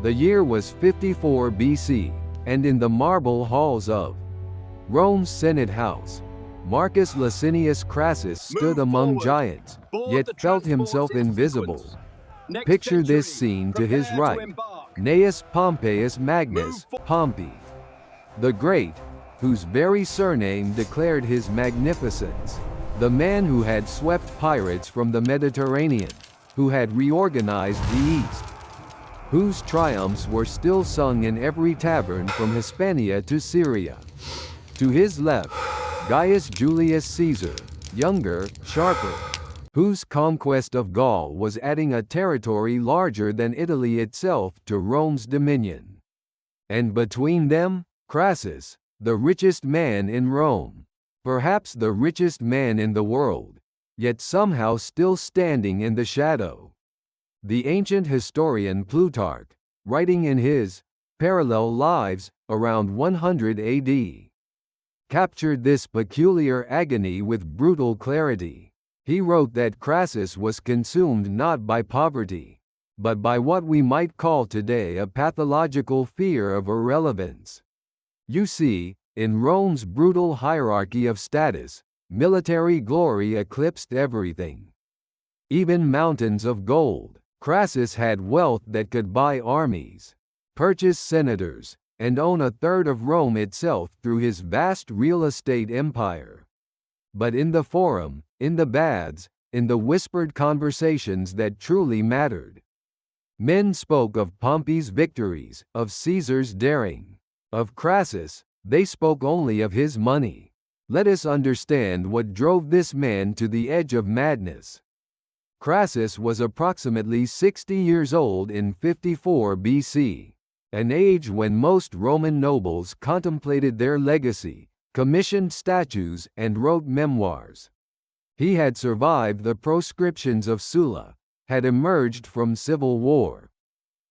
The year was 54 BC, and in the marble halls of Rome's Senate House, Marcus Licinius Crassus stood among giants, yet felt himself invisible. Picture this scene to his right: Gnaeus Pompeius Magnus, Pompey the Great, whose very surname declared his magnificence. The man who had swept pirates from the Mediterranean, who had reorganized the East, whose triumphs were still sung in every tavern from Hispania to Syria. To his left, Gaius Julius Caesar, younger, sharper, whose conquest of Gaul was adding a territory larger than Italy itself to Rome's dominion. And between them, Crassus, the richest man in Rome, perhaps the richest man in the world, yet somehow still standing in the shadow. The ancient historian Plutarch, writing in his Parallel Lives around 100 AD, captured this peculiar agony with brutal clarity. He wrote that Crassus was consumed not by poverty, but by what we might call today a pathological fear of irrelevance. You see, in Rome's brutal hierarchy of status, military glory eclipsed everything. Even mountains of gold. Crassus had wealth that could buy armies, purchase senators, and own a third of Rome itself through his vast real estate empire. But in the forum, in the baths, in the whispered conversations that truly mattered, men spoke of Pompey's victories, of Caesar's daring. Of Crassus, they spoke only of his money. Let us understand what drove this man to the edge of madness. Crassus was approximately 60 years old in 54 BC, an age when most Roman nobles contemplated their legacy, commissioned statues, and wrote memoirs. He had survived the proscriptions of Sulla, had emerged from civil war,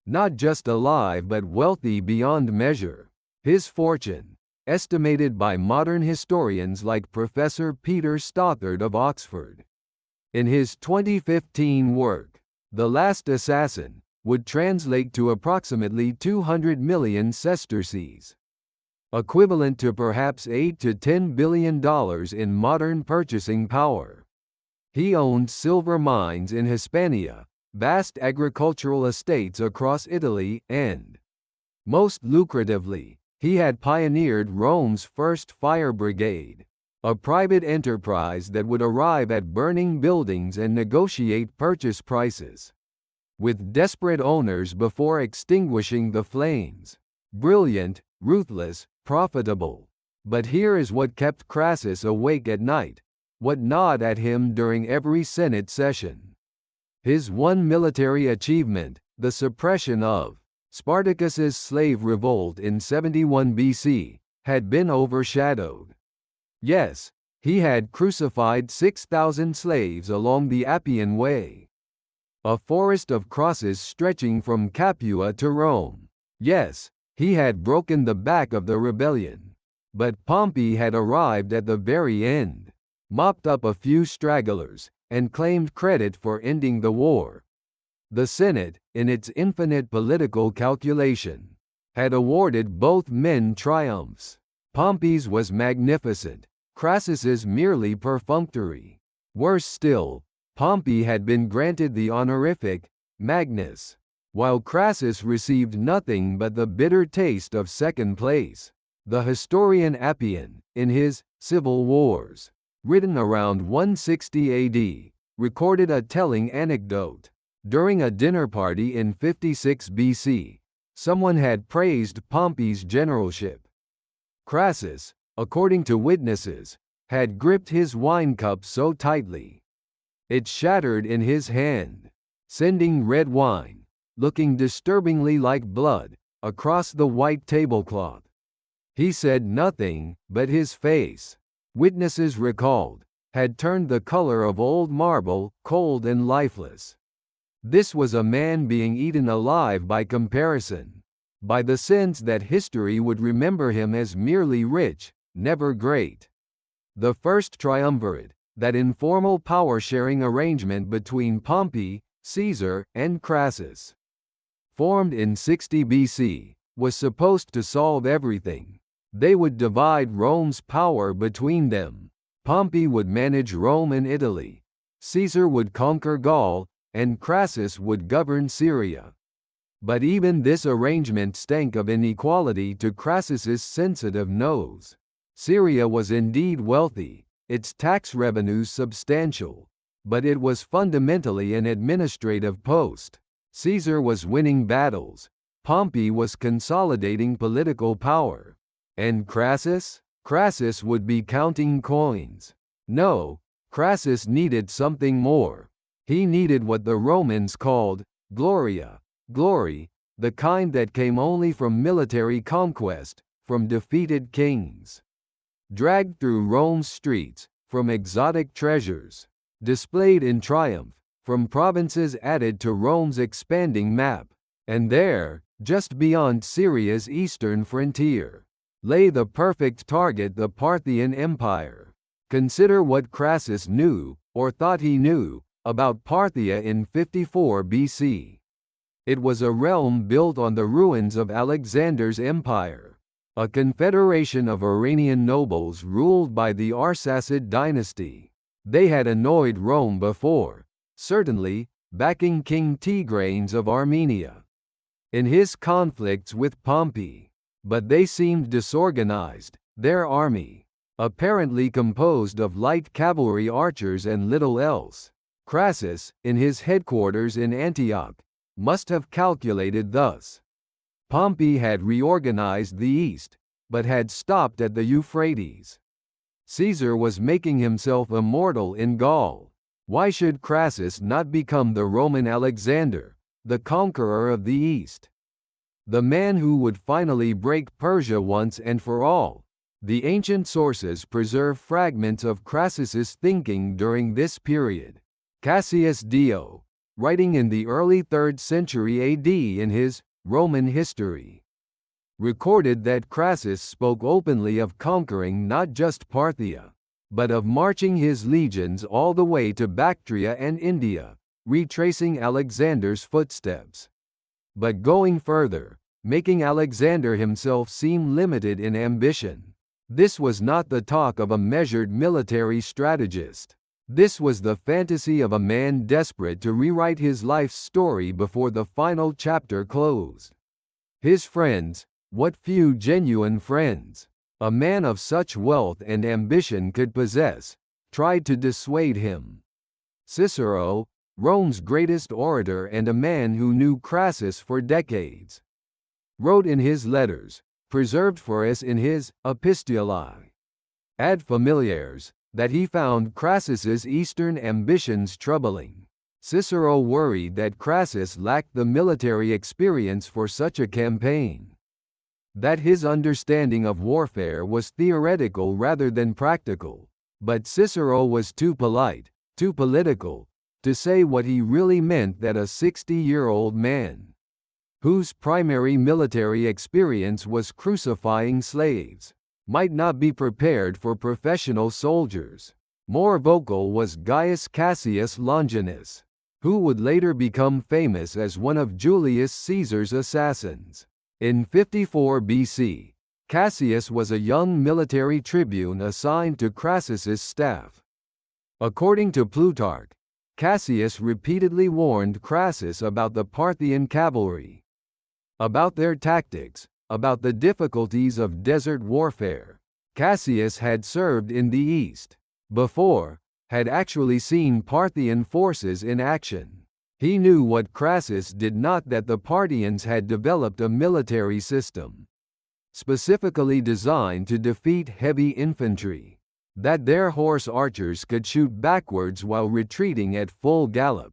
not just alive but wealthy beyond measure. His fortune, estimated by modern historians like Professor Peter Stothard of Oxford, in his 2015 work, The Last Assassin, would translate to approximately 200 million sesterces, equivalent to perhaps $8 to $10 billion in modern purchasing power. He owned silver mines in Hispania, vast agricultural estates across Italy, and, most lucratively, he had pioneered Rome's first fire brigade, a private enterprise that would arrive at burning buildings and negotiate purchase prices with desperate owners before extinguishing the flames. Brilliant, ruthless, profitable. But here is what kept Crassus awake at night, what gnawed at him during every Senate session. His one military achievement, the suppression of Spartacus's slave revolt in 71 BC, had been overshadowed. Yes, he had crucified 6,000 slaves along the Appian Way, a forest of crosses stretching from Capua to Rome. Yes, he had broken the back of the rebellion. But Pompey had arrived at the very end, mopped up a few stragglers, and claimed credit for ending the war. The Senate, in its infinite political calculation, had awarded both men triumphs. Pompey's was magnificent, Crassus's merely perfunctory. Worse still, Pompey had been granted the honorific Magnus, while Crassus received nothing but the bitter taste of second place. The historian Appian, in his Civil Wars, written around 160 AD, recorded a telling anecdote. During a dinner party in 56 BC, someone had praised Pompey's generalship. Crassus, according to witnesses, had gripped his wine cup so tightly it shattered in his hand, sending red wine, looking disturbingly like blood, across the white tablecloth. He said nothing, but his face, witnesses recalled, had turned the color of old marble, cold and lifeless. This was a man being eaten alive by comparison, by the sense that history would remember him as merely rich, never great. The first triumvirate, that informal power-sharing arrangement between Pompey, Caesar, and Crassus, formed in 60 BC, was supposed to solve everything. They would divide Rome's power between them. Pompey would manage Rome and Italy. Caesar would conquer Gaul, and Crassus would govern Syria. But even this arrangement stank of inequality to Crassus's sensitive nose. Syria was indeed wealthy, its tax revenues substantial, but it was fundamentally an administrative post. Caesar was winning battles. Pompey was consolidating political power. And Crassus? Crassus would be counting coins. No, Crassus needed something more. He needed what the Romans called gloria, glory, the kind that came only from military conquest, from defeated kings. Dragged through Rome's streets, from exotic treasures. Displayed in triumph, from provinces added to Rome's expanding map. And there, just beyond Syria's eastern frontier, lay the perfect target, the Parthian Empire. Consider what Crassus knew, or thought he knew, about Parthia in 54 BC. It was a realm built on the ruins of Alexander's empire, a confederation of Iranian nobles ruled by the Arsacid dynasty. They had annoyed Rome before, certainly, backing King Tigranes of Armenia in his conflicts with Pompey. But they seemed disorganized, their army, apparently composed of light cavalry archers and little else. Crassus, in his headquarters in Antioch, must have calculated thus. Pompey had reorganized the east, but had stopped at the Euphrates. Caesar was making himself immortal in Gaul. Why should Crassus not become the Roman Alexander, the conqueror of the East? The man who would finally break Persia once and for all. The ancient sources preserve fragments of Crassus's thinking during this period. Cassius Dio, writing in the early 3rd century AD in his Roman History, recorded that Crassus spoke openly of conquering not just Parthia, but of marching his legions all the way to Bactria and India, retracing Alexander's footsteps. But going further, making Alexander himself seem limited in ambition. This was not the talk of a measured military strategist. This was the fantasy of a man desperate to rewrite his life's story before the final chapter closed. His friends, what few genuine friends a man of such wealth and ambition could possess, tried to dissuade him. Cicero, Rome's greatest orator and a man who knew Crassus for decades, wrote in his letters, preserved for us in his Epistulae ad Familiares, that he found Crassus's eastern ambitions troubling. Cicero worried that Crassus lacked the military experience for such a campaign, that his understanding of warfare was theoretical rather than practical. But Cicero was too polite, too political, to say what he really meant, that a 60-year-old man, whose primary military experience was crucifying slaves, might not be prepared for professional soldiers. More vocal was Gaius Cassius Longinus, who would later become famous as one of Julius Caesar's assassins. In 54 BC, Cassius was a young military tribune assigned to Crassus's staff. According to Plutarch, Cassius repeatedly warned Crassus about the Parthian cavalry, about their tactics, about the difficulties of desert warfare. Cassius had served in the East before, had actually seen Parthian forces in action. He knew what Crassus did not, that the Parthians had developed a military system specifically designed to defeat heavy infantry, that their horse archers could shoot backwards while retreating at full gallop.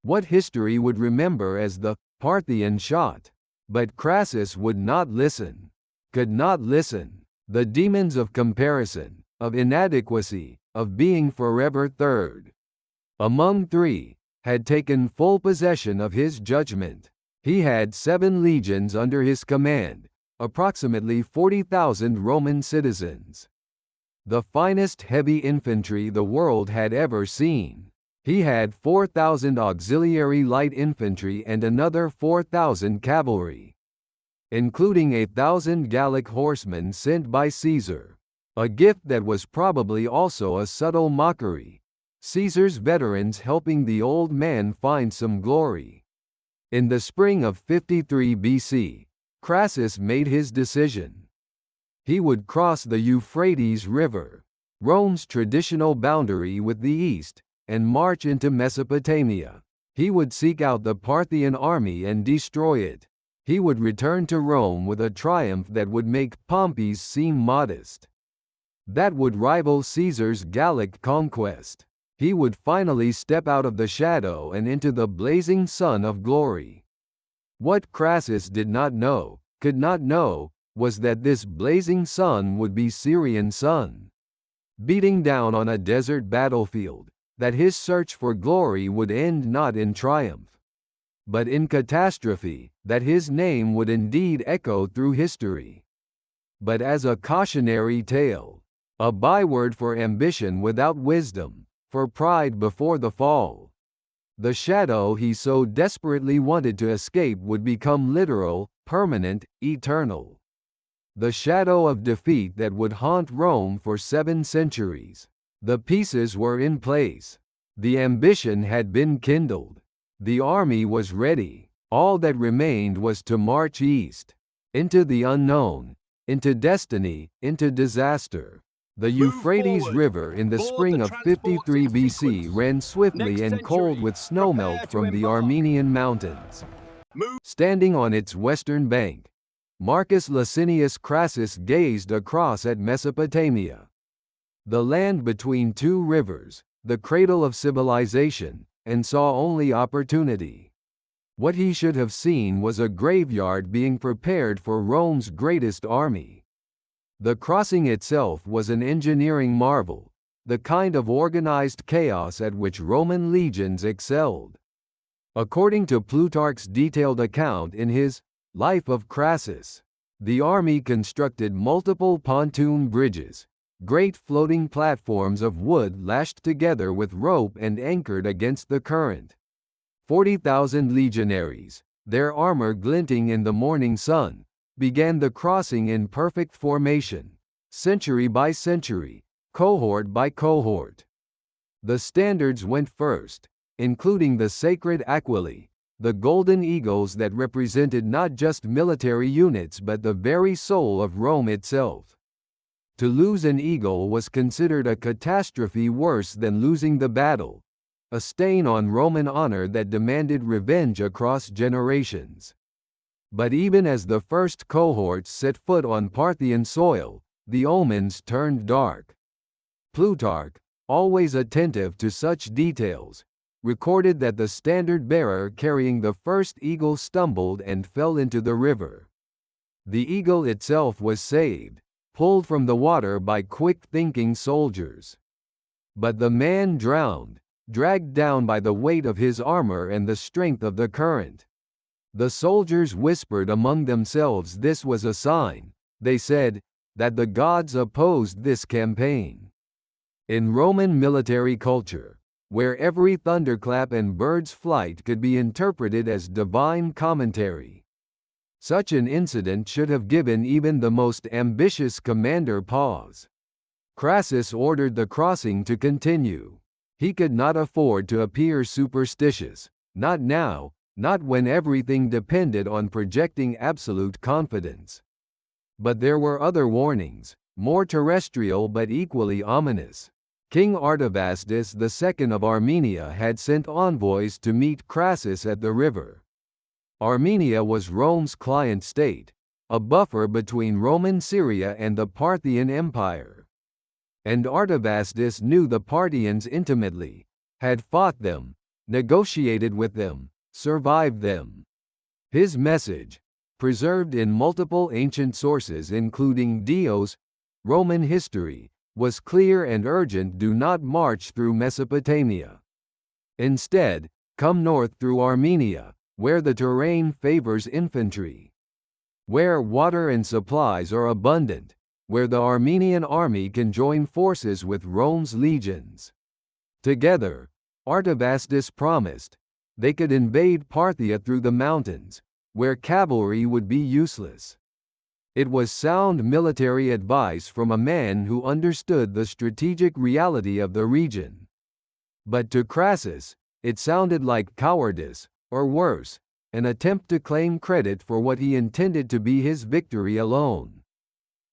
What history would remember as the Parthian shot. But Crassus would not listen, could not listen. The demons of comparison, of inadequacy, of being forever third among three, had taken full possession of his judgment. He had 7 legions under his command, approximately 40,000 Roman citizens, the finest heavy infantry the world had ever seen. He had 4,000 auxiliary light infantry and another 4,000 cavalry, including 1,000 Gallic horsemen sent by Caesar, a gift that was probably also a subtle mockery, Caesar's veterans helping the old man find some glory. In the spring of 53 BC, Crassus made his decision. He would cross the Euphrates River, Rome's traditional boundary with the east, and march into Mesopotamia. He would seek out the Parthian army and destroy it. He would return to Rome with a triumph that would make Pompey's seem modest, that would rival Caesar's Gallic conquest. He would finally step out of the shadow and into the blazing sun of glory. What Crassus did not know, could not know, was that this blazing sun would be Syrian sun, beating down on a desert battlefield, that his search for glory would end not in triumph, but in catastrophe, that his name would indeed echo through history, but as a cautionary tale, a byword for ambition without wisdom, for pride before the fall. The shadow he so desperately wanted to escape would become literal, permanent, eternal. The shadow of defeat that would haunt Rome for 7 centuries. The pieces were in place. The ambition had been kindled. The army was ready. All that remained was to march east, into the unknown, into destiny, into disaster. The Euphrates River in the spring of 53 BC ran swiftly and cold with snowmelt from the Armenian mountains. Standing on its western bank, Marcus Licinius Crassus gazed across at Mesopotamia, the land between 2 rivers, the cradle of civilization, and saw only opportunity. What he should have seen was a graveyard being prepared for Rome's greatest army. The crossing itself was an engineering marvel, the kind of organized chaos at which Roman legions excelled. According to Plutarch's detailed account in his Life of Crassus, the army constructed multiple pontoon bridges, great floating platforms of wood lashed together with rope and anchored against the current. 40,000 legionaries, their armor glinting in the morning sun, began the crossing in perfect formation, century by century, cohort by cohort. The standards went first, including the sacred aquili, the golden eagles that represented not just military units but the very soul of Rome itself. To lose an eagle was considered a catastrophe worse than losing the battle, a stain on Roman honor that demanded revenge across generations. But even as the first cohorts set foot on Parthian soil, the omens turned dark. Plutarch, always attentive to such details, recorded that the standard-bearer carrying the first eagle stumbled and fell into the river. The eagle itself was saved, pulled from the water by quick-thinking soldiers. But the man drowned, dragged down by the weight of his armor and the strength of the current. The soldiers whispered among themselves this was a sign, they said, that the gods opposed this campaign. In Roman military culture, where every thunderclap and bird's flight could be interpreted as divine commentary, such an incident should have given even the most ambitious commander pause. Crassus ordered the crossing to continue. He could not afford to appear superstitious, not now, not when everything depended on projecting absolute confidence. But there were other warnings, more terrestrial but equally ominous. King Artavasdes II of Armenia had sent envoys to meet Crassus at the river. Armenia was Rome's client state, a buffer between Roman Syria and the Parthian Empire. And Artavasdes knew the Parthians intimately, had fought them, negotiated with them, survived them. His message, preserved in multiple ancient sources including Dio's Roman history, was clear and urgent: do not march through Mesopotamia. Instead, come north through Armenia, where the terrain favors infantry, where water and supplies are abundant, where the Armenian army can join forces with Rome's legions. Together, Artavasdes promised, they could invade Parthia through the mountains, where cavalry would be useless. It was sound military advice from a man who understood the strategic reality of the region. But to Crassus, it sounded like cowardice, or worse, an attempt to claim credit for what he intended to be his victory alone.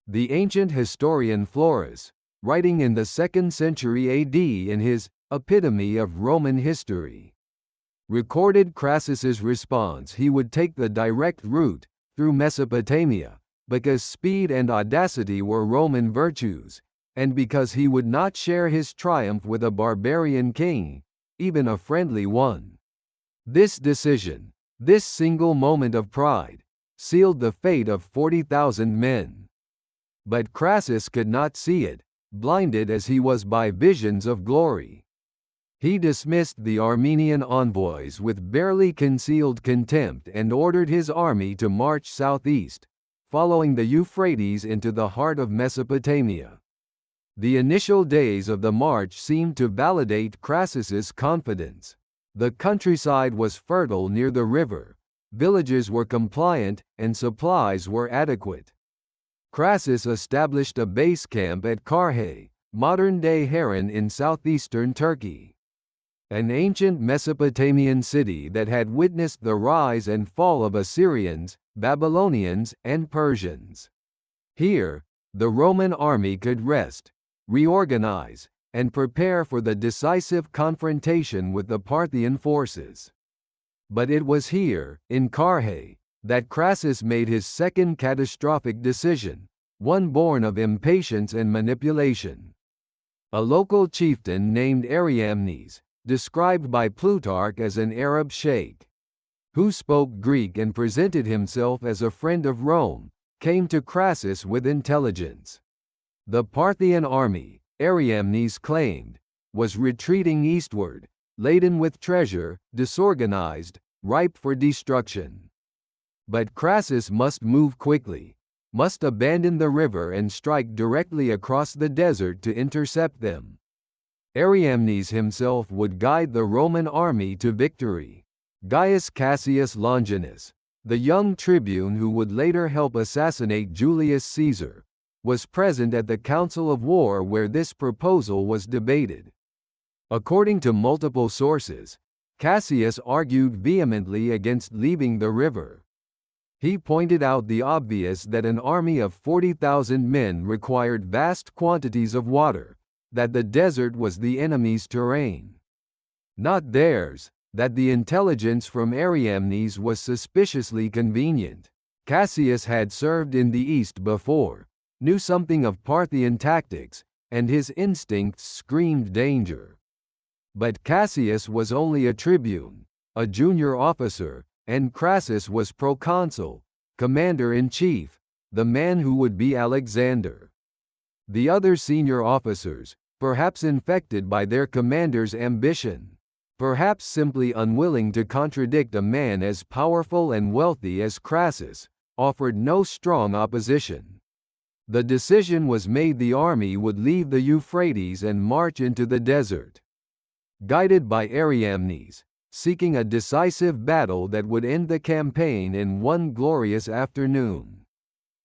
The ancient historian Florus, writing in the 2nd century AD in his Epitome of Roman History, recorded Crassus's response he would take the direct route, through Mesopotamia, because speed and audacity were Roman virtues, and because he would not share his triumph with a barbarian king, even a friendly one. This decision, this single moment of pride, sealed the fate of 40,000 men. But Crassus could not see it, blinded as he was by visions of glory. He dismissed the Armenian envoys with barely concealed contempt and ordered his army to march southeast, following the Euphrates into the heart of Mesopotamia. The initial days of the march seemed to validate Crassus's confidence. The countryside was fertile near the river, villages were compliant, and supplies were adequate. Crassus established a base camp at Carrhae, modern-day Harran in southeastern Turkey, an ancient Mesopotamian city that had witnessed the rise and fall of Assyrians, Babylonians, and Persians. Here, the Roman army could rest, reorganize, and prepare for the decisive confrontation with the Parthian forces. But it was here, in Carrhae, that Crassus made his second catastrophic decision, one born of impatience and manipulation. A local chieftain named Ariamnes, described by Plutarch as an Arab sheikh, who spoke Greek and presented himself as a friend of Rome, came to Crassus with intelligence. The Parthian army, Ariamnes claimed, was retreating eastward, laden with treasure, disorganized, ripe for destruction. But Crassus must move quickly, must abandon the river and strike directly across the desert to intercept them. Ariamnes himself would guide the Roman army to victory. Gaius Cassius Longinus, the young tribune who would later help assassinate Julius Caesar, was present at the council of war where this proposal was debated. According to multiple sources, Cassius argued vehemently against leaving the river. He pointed out the obvious that an army of 40,000 men required vast quantities of water, that the desert was the enemy's terrain, not theirs, that the intelligence from Ariamnes was suspiciously convenient. Cassius had served in the East before, knew something of Parthian tactics, and his instincts screamed danger. But Cassius was only a tribune, a junior officer, and Crassus was proconsul, commander-in-chief, the man who would be Alexander. The other senior officers, perhaps infected by their commander's ambition, perhaps simply unwilling to contradict a man as powerful and wealthy as Crassus, offered no strong opposition. The decision was made: the army would leave the Euphrates and march into the desert. Guided by Ariamnes, seeking a decisive battle that would end the campaign in one glorious afternoon.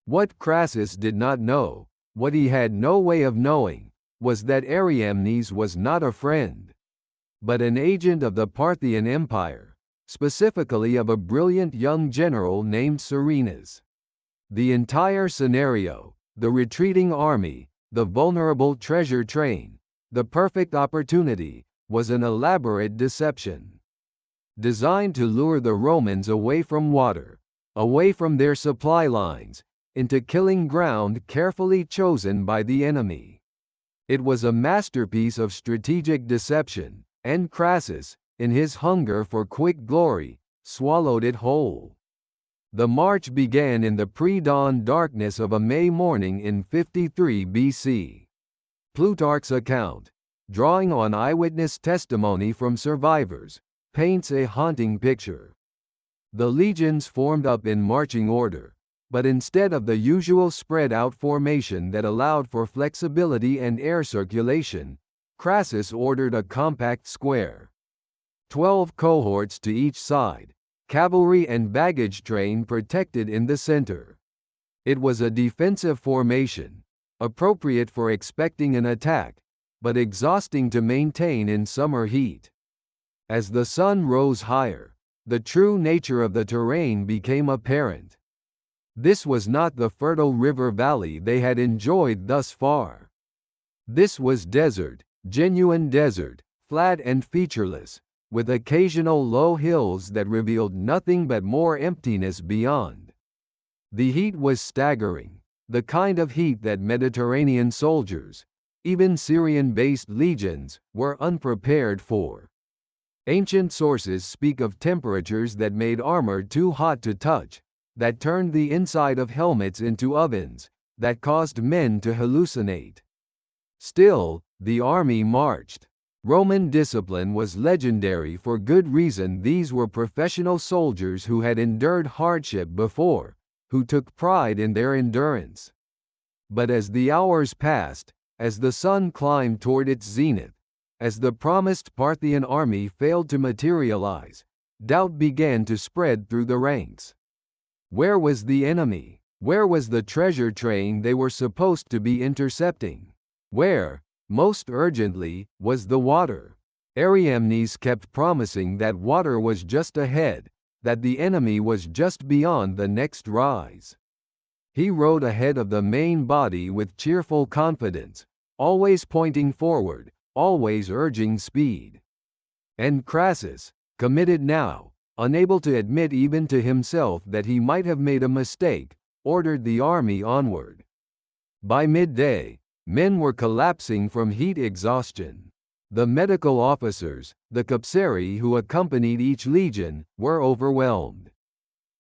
What Crassus did not know, what he had no way of knowing, was that Ariamnes was not a friend, but an agent of the Parthian Empire, specifically of a brilliant young general named Syrianus. The entire scenario, the retreating army, the vulnerable treasure train, the perfect opportunity, was an elaborate deception, designed to lure the Romans away from water, away from their supply lines, into killing ground carefully chosen by the enemy. It was a masterpiece of strategic deception, and Crassus, in his hunger for quick glory, swallowed it whole. The march began in the pre-dawn darkness of a May morning in 53 BC. Plutarch's account, drawing on eyewitness testimony from survivors, paints a haunting picture. The legions formed up in marching order, but instead of the usual spread-out formation that allowed for flexibility and air circulation, Crassus ordered a compact square. 12 cohorts to each side, cavalry and baggage train protected in the center. It was a defensive formation, appropriate for expecting an attack, but exhausting to maintain in summer heat. As the sun rose higher, the true nature of the terrain became apparent. This was not the fertile river valley they had enjoyed thus far. This was desert, genuine desert, flat and featureless, with occasional low hills that revealed nothing but more emptiness beyond. The heat was staggering, the kind of heat that Mediterranean soldiers, even Syrian-based legions, were unprepared for. Ancient sources speak of temperatures that made armor too hot to touch, that turned the inside of helmets into ovens, that caused men to hallucinate. Still, the army marched. Roman discipline was legendary for good reason. These were professional soldiers who had endured hardship before, who took pride in their endurance. But as the hours passed, as the sun climbed toward its zenith, as the promised Parthian army failed to materialize, doubt began to spread through the ranks. Where was the enemy? Where was the treasure train they were supposed to be intercepting? Where, most urgently, was the water? Ariamnes kept promising that water was just ahead, that the enemy was just beyond the next rise. He rode ahead of the main body with cheerful confidence, always pointing forward, always urging speed. And Crassus, committed now, unable to admit even to himself that he might have made a mistake, ordered the army onward. By midday, men were collapsing from heat exhaustion. The medical officers, the capsari who accompanied each legion, were overwhelmed.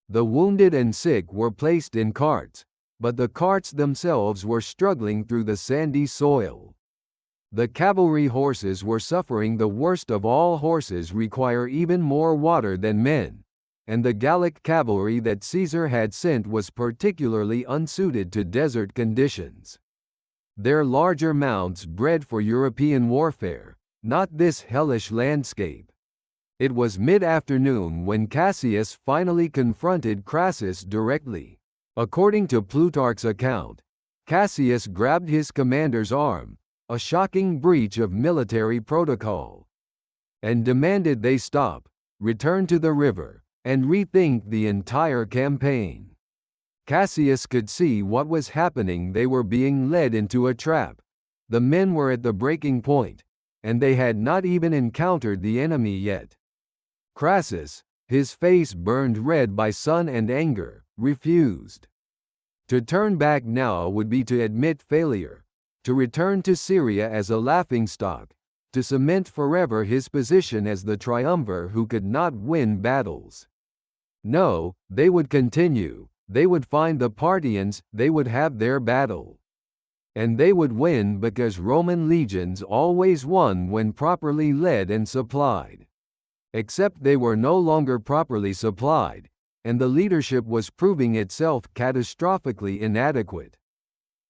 The wounded and sick were placed in carts, but the carts themselves were struggling through the sandy soil. The cavalry horses were suffering. The worst of all horses require even more water than men, and the Gallic cavalry that Caesar had sent was particularly unsuited to desert conditions. Their larger mounts bred for European warfare, not this hellish landscape. It was mid-afternoon when Cassius finally confronted Crassus directly. According to Plutarch's account, Cassius grabbed his commander's arm, a shocking breach of military protocol, and demanded they stop, return to the river, and rethink the entire campaign. Cassius could see what was happening. They were being led into a trap. The men were at the breaking point, and they had not even encountered the enemy yet. Crassus, his face burned red by sun and anger, refused. To turn back now would be to admit failure, to return to Syria as a laughingstock, to cement forever his position as the triumvir who could not win battles. No, they would continue. They would find the Parthians, they would have their battle. And they would win because Roman legions always won when properly led and supplied. Except they were no longer properly supplied, and the leadership was proving itself catastrophically inadequate.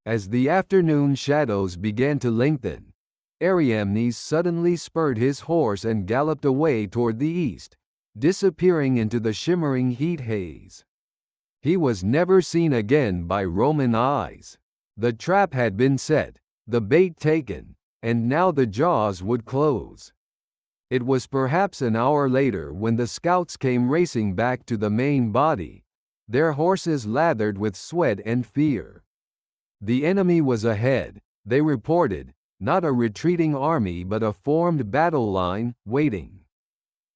As the afternoon shadows began to lengthen, Ariamnes suddenly spurred his horse and galloped away toward the east, disappearing into the shimmering heat haze. He was never seen again by Roman eyes. The trap had been set, the bait taken, and now the jaws would close. It was perhaps an hour later when the scouts came racing back to the main body, their horses lathered with sweat and fear. The enemy was ahead, they reported, not a retreating army but a formed battle line, waiting.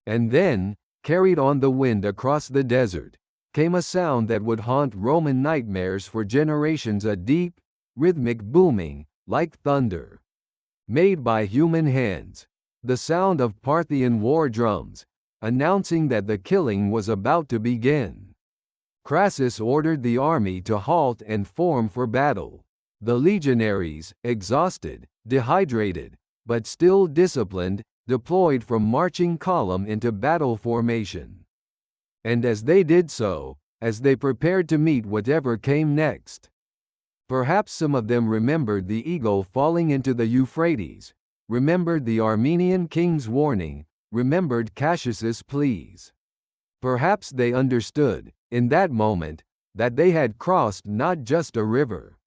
And then, carried on the wind across the desert, came a sound that would haunt Roman nightmares for generations, a deep, rhythmic booming, like thunder. Made by human hands, the sound of Parthian war drums, announcing that the killing was about to begin. Crassus ordered the army to halt and form for battle. The legionaries, exhausted, dehydrated, but still disciplined, deployed from marching column into battle formation. And as they did so, as they prepared to meet whatever came next, perhaps some of them remembered the eagle falling into the Euphrates, remembered the Armenian king's warning, remembered Cassius's pleas. Perhaps they understood, in that moment, that they had crossed not just a river,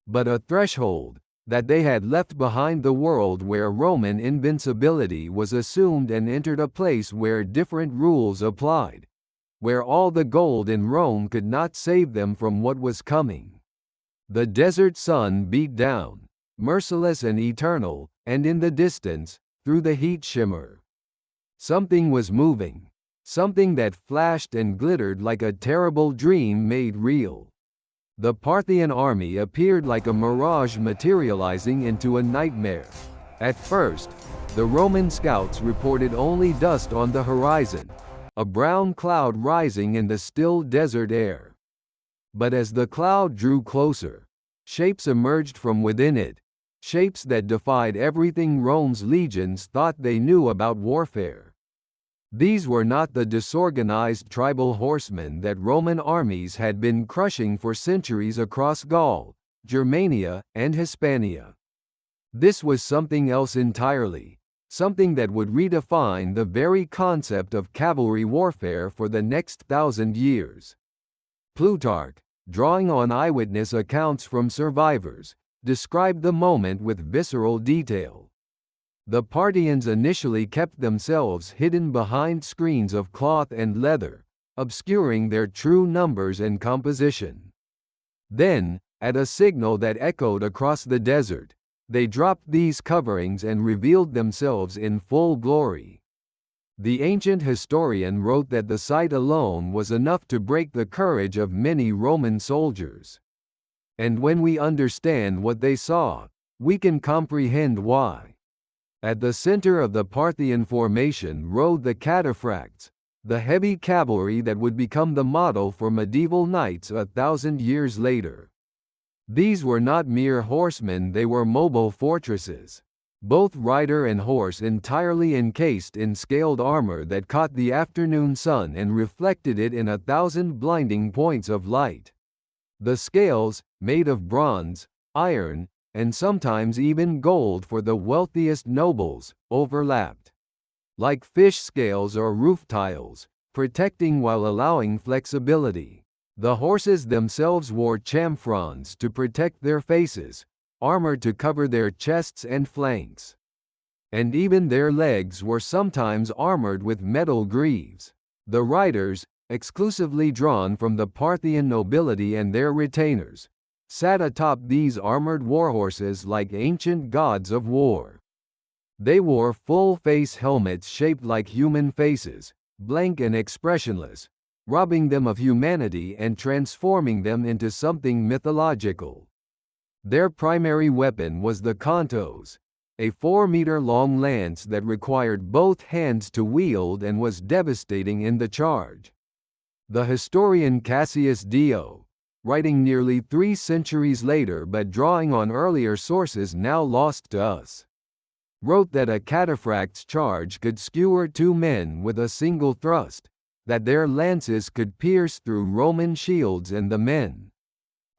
but a threshold, that they had left behind the world where Roman invincibility was assumed and entered a place where different rules applied, where all the gold in Rome could not save them from what was coming. The desert sun beat down, merciless and eternal, and in the distance, through the heat shimmer, something was moving, something that flashed and glittered like a terrible dream made real. The Parthian army appeared like a mirage materializing into a nightmare. At first, the Roman scouts reported only dust on the horizon, a brown cloud rising in the still desert air. But as the cloud drew closer, shapes emerged from within it, shapes that defied everything Rome's legions thought they knew about warfare. These were not the disorganized tribal horsemen that Roman armies had been crushing for centuries across Gaul, Germania, and Hispania. This was something else entirely, something that would redefine the very concept of cavalry warfare for the next 1,000 years. Plutarch, drawing on eyewitness accounts from survivors, described the moment with visceral detail. The Parthians initially kept themselves hidden behind screens of cloth and leather, obscuring their true numbers and composition. Then, at a signal that echoed across the desert, they dropped these coverings and revealed themselves in full glory. The ancient historian wrote that the sight alone was enough to break the courage of many Roman soldiers. And when we understand what they saw, we can comprehend why. At the center of the Parthian formation rode the cataphracts, the heavy cavalry that would become the model for medieval knights 1,000 years later. These were not mere horsemen, they were mobile fortresses, both rider and horse entirely encased in scaled armor that caught the afternoon sun and reflected it in 1,000 blinding points of light. The scales, made of bronze, iron, and sometimes even gold for the wealthiest nobles, overlapped. Like fish scales or roof tiles, protecting while allowing flexibility. The horses themselves wore chamfrons to protect their faces, armor to cover their chests and flanks. And even their legs were sometimes armored with metal greaves. The riders, exclusively drawn from the Parthian nobility and their retainers, sat atop these armored warhorses like ancient gods of war. They wore full-face helmets shaped like human faces, blank and expressionless, robbing them of humanity and transforming them into something mythological. Their primary weapon was the contos, a 4-meter-long lance that required both hands to wield and was devastating in the charge. The historian Cassius Dio, writing nearly 3 centuries later but drawing on earlier sources now lost to us, wrote that a cataphract's charge could skewer 2 men with a single thrust, that their lances could pierce through Roman shields and the men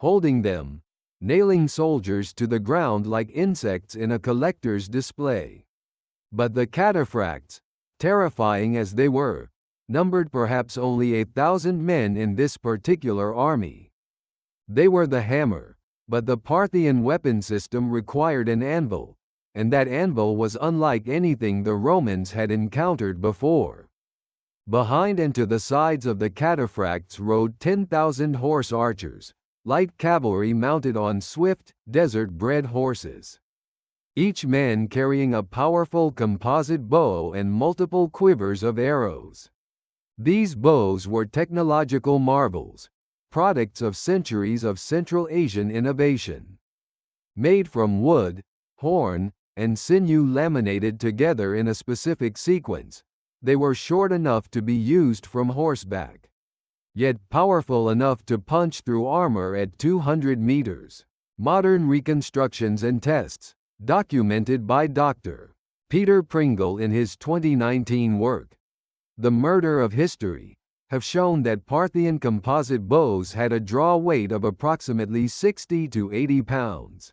holding them, nailing soldiers to the ground like insects in a collector's display. But the cataphracts, terrifying as they were, numbered perhaps only 1,000 men in this particular army. They were the hammer, but the Parthian weapon system required an anvil, and that anvil was unlike anything the Romans had encountered before. Behind and to the sides of the cataphracts rode 10,000 horse archers, light cavalry mounted on swift, desert-bred horses, each man carrying a powerful composite bow and multiple quivers of arrows. These bows were technological marvels, products of centuries of Central Asian innovation. Made from wood, horn, and sinew laminated together in a specific sequence, they were short enough to be used from horseback, yet powerful enough to punch through armor at 200 meters. Modern reconstructions and tests, documented by Dr. Peter Pringle in his 2019 work, The Murder of History, have shown that Parthian composite bows had a draw weight of approximately 60 to 80 pounds,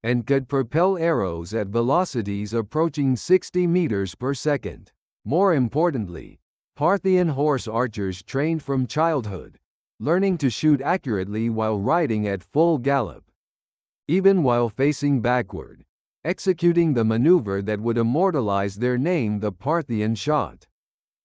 and could propel arrows at velocities approaching 60 meters per second. More importantly, Parthian horse archers trained from childhood, learning to shoot accurately while riding at full gallop. Even while facing backward, executing the maneuver that would immortalize their name, the Parthian shot.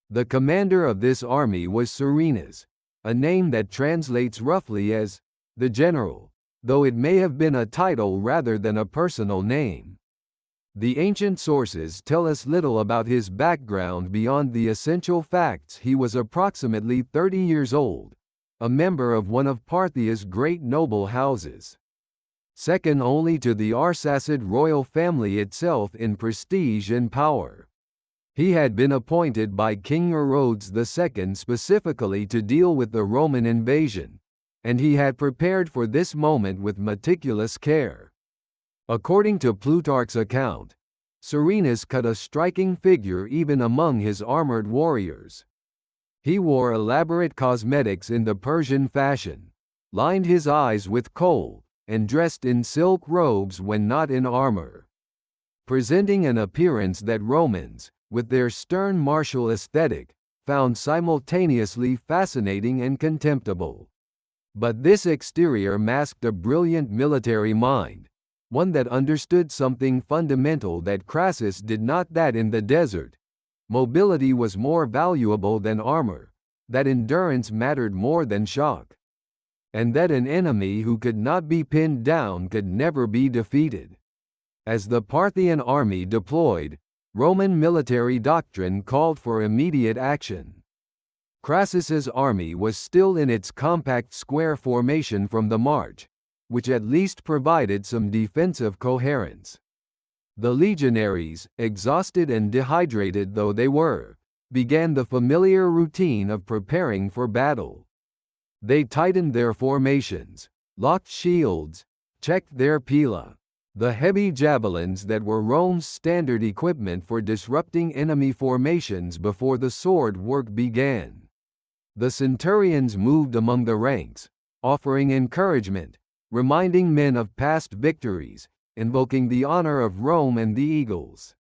The commander of this army was Syrianus, a name that translates roughly as the general, though it may have been a title rather than a personal name. The ancient sources tell us little about his background beyond the essential facts. He was approximately 30 years old, a member of one of Parthia's great noble houses, second only to the Arsacid royal family itself in prestige and power. He had been appointed by King Herodes II specifically to deal with the Roman invasion, and he had prepared for this moment with meticulous care. According to Plutarch's account, Syrianus cut a striking figure even among his armored warriors. He wore elaborate cosmetics in the Persian fashion, lined his eyes with kohl, and dressed in silk robes when not in armor, presenting an appearance that Romans, with their stern martial aesthetic, found simultaneously fascinating and contemptible. But this exterior masked a brilliant military mind, one that understood something fundamental that Crassus did not: that in the desert, mobility was more valuable than armor, that endurance mattered more than shock, and that an enemy who could not be pinned down could never be defeated. As the Parthian army deployed, Roman military doctrine called for immediate action. Crassus's army was still in its compact square formation from the march, which at least provided some defensive coherence. The legionaries, exhausted and dehydrated though they were, began the familiar routine of preparing for battle. They tightened their formations, locked shields, checked their pila, the heavy javelins that were Rome's standard equipment for disrupting enemy formations before the sword work began. The centurions moved among the ranks, offering encouragement, reminding men of past victories, invoking the honor of Rome and the eagles.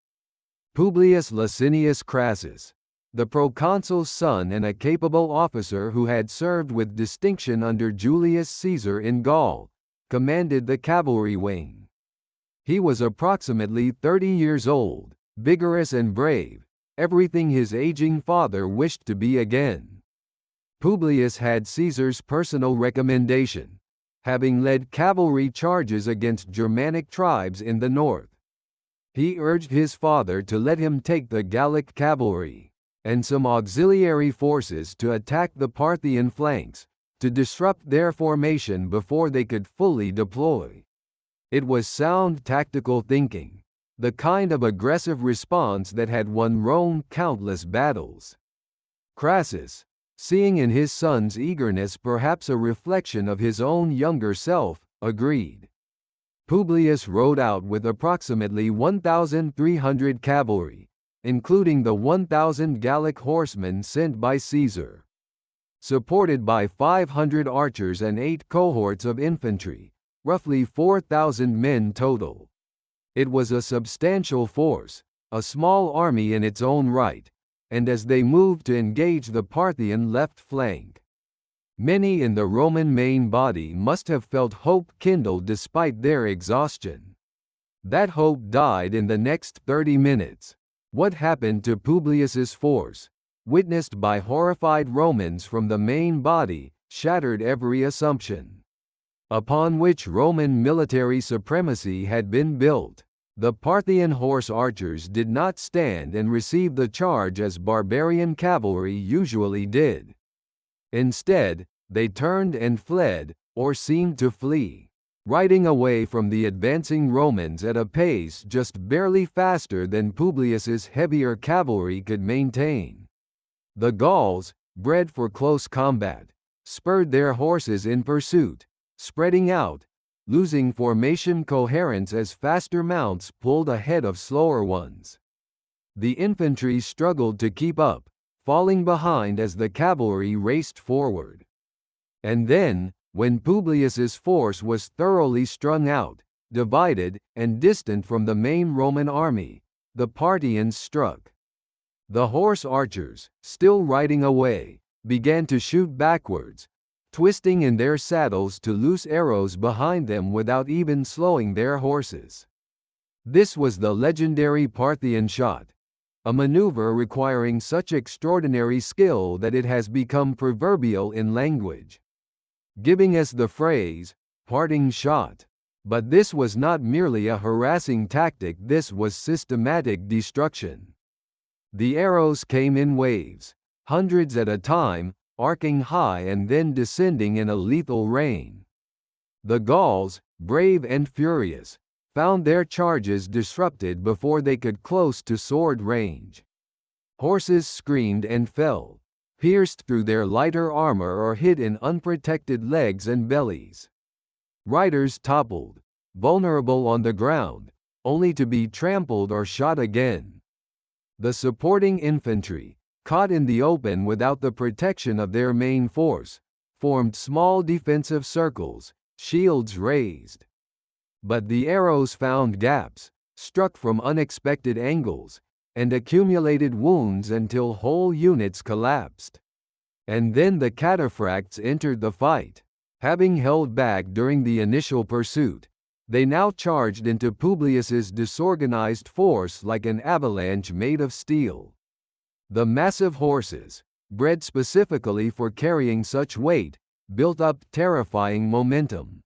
Publius Licinius Crassus, the proconsul's son and a capable officer who had served with distinction under Julius Caesar in Gaul, commanded the cavalry wing. He was approximately 30 years old, vigorous and brave, everything his aging father wished to be again. Publius had Caesar's personal recommendation, having led cavalry charges against Germanic tribes in the north. He urged his father to let him take the Gallic cavalry and some auxiliary forces to attack the Parthian flanks, to disrupt their formation before they could fully deploy. It was sound tactical thinking, the kind of aggressive response that had won Rome countless battles. Crassus, seeing in his son's eagerness perhaps a reflection of his own younger self, agreed. Publius rode out with approximately 1,300 cavalry, including the 1,000 Gallic horsemen sent by Caesar. Supported by 500 archers and 8 cohorts of infantry, roughly 4,000 men total. It was a substantial force, a small army in its own right, and as they moved to engage the Parthian left flank, many in the Roman main body must have felt hope kindled despite their exhaustion. That hope died in the next 30 minutes. What happened to Publius's force, witnessed by horrified Romans from the main body, shattered every assumption upon which Roman military supremacy had been built. The Parthian horse archers did not stand and receive the charge as barbarian cavalry usually did. Instead, they turned and fled, or seemed to flee, riding away from the advancing Romans at a pace just barely faster than Publius's heavier cavalry could maintain. The Gauls, bred for close combat, spurred their horses in pursuit, spreading out, losing formation coherence as faster mounts pulled ahead of slower ones. The infantry struggled to keep up, falling behind as the cavalry raced forward. And then, when Publius's force was thoroughly strung out, divided, and distant from the main Roman army, the Parthians struck. The horse archers, still riding away, began to shoot backwards, twisting in their saddles to loose arrows behind them without even slowing their horses. This was the legendary Parthian shot, a maneuver requiring such extraordinary skill that it has become proverbial in language, giving us the phrase, parting shot. But this was not merely a harassing tactic, this was systematic destruction. The arrows came in waves, hundreds at a time, arcing high and then descending in a lethal rain. The Gauls, brave and furious, found their charges disrupted before they could close to sword range. Horses screamed and fell, pierced through their lighter armor or hit in unprotected legs and bellies. Riders toppled, vulnerable on the ground, only to be trampled or shot again. The supporting infantry, caught in the open without the protection of their main force, formed small defensive circles, shields raised. But the arrows found gaps, struck from unexpected angles, and accumulated wounds until whole units collapsed. And then the cataphracts entered the fight. Having held back during the initial pursuit, they now charged into Publius's disorganized force like an avalanche made of steel. The massive horses, bred specifically for carrying such weight, built up terrifying momentum.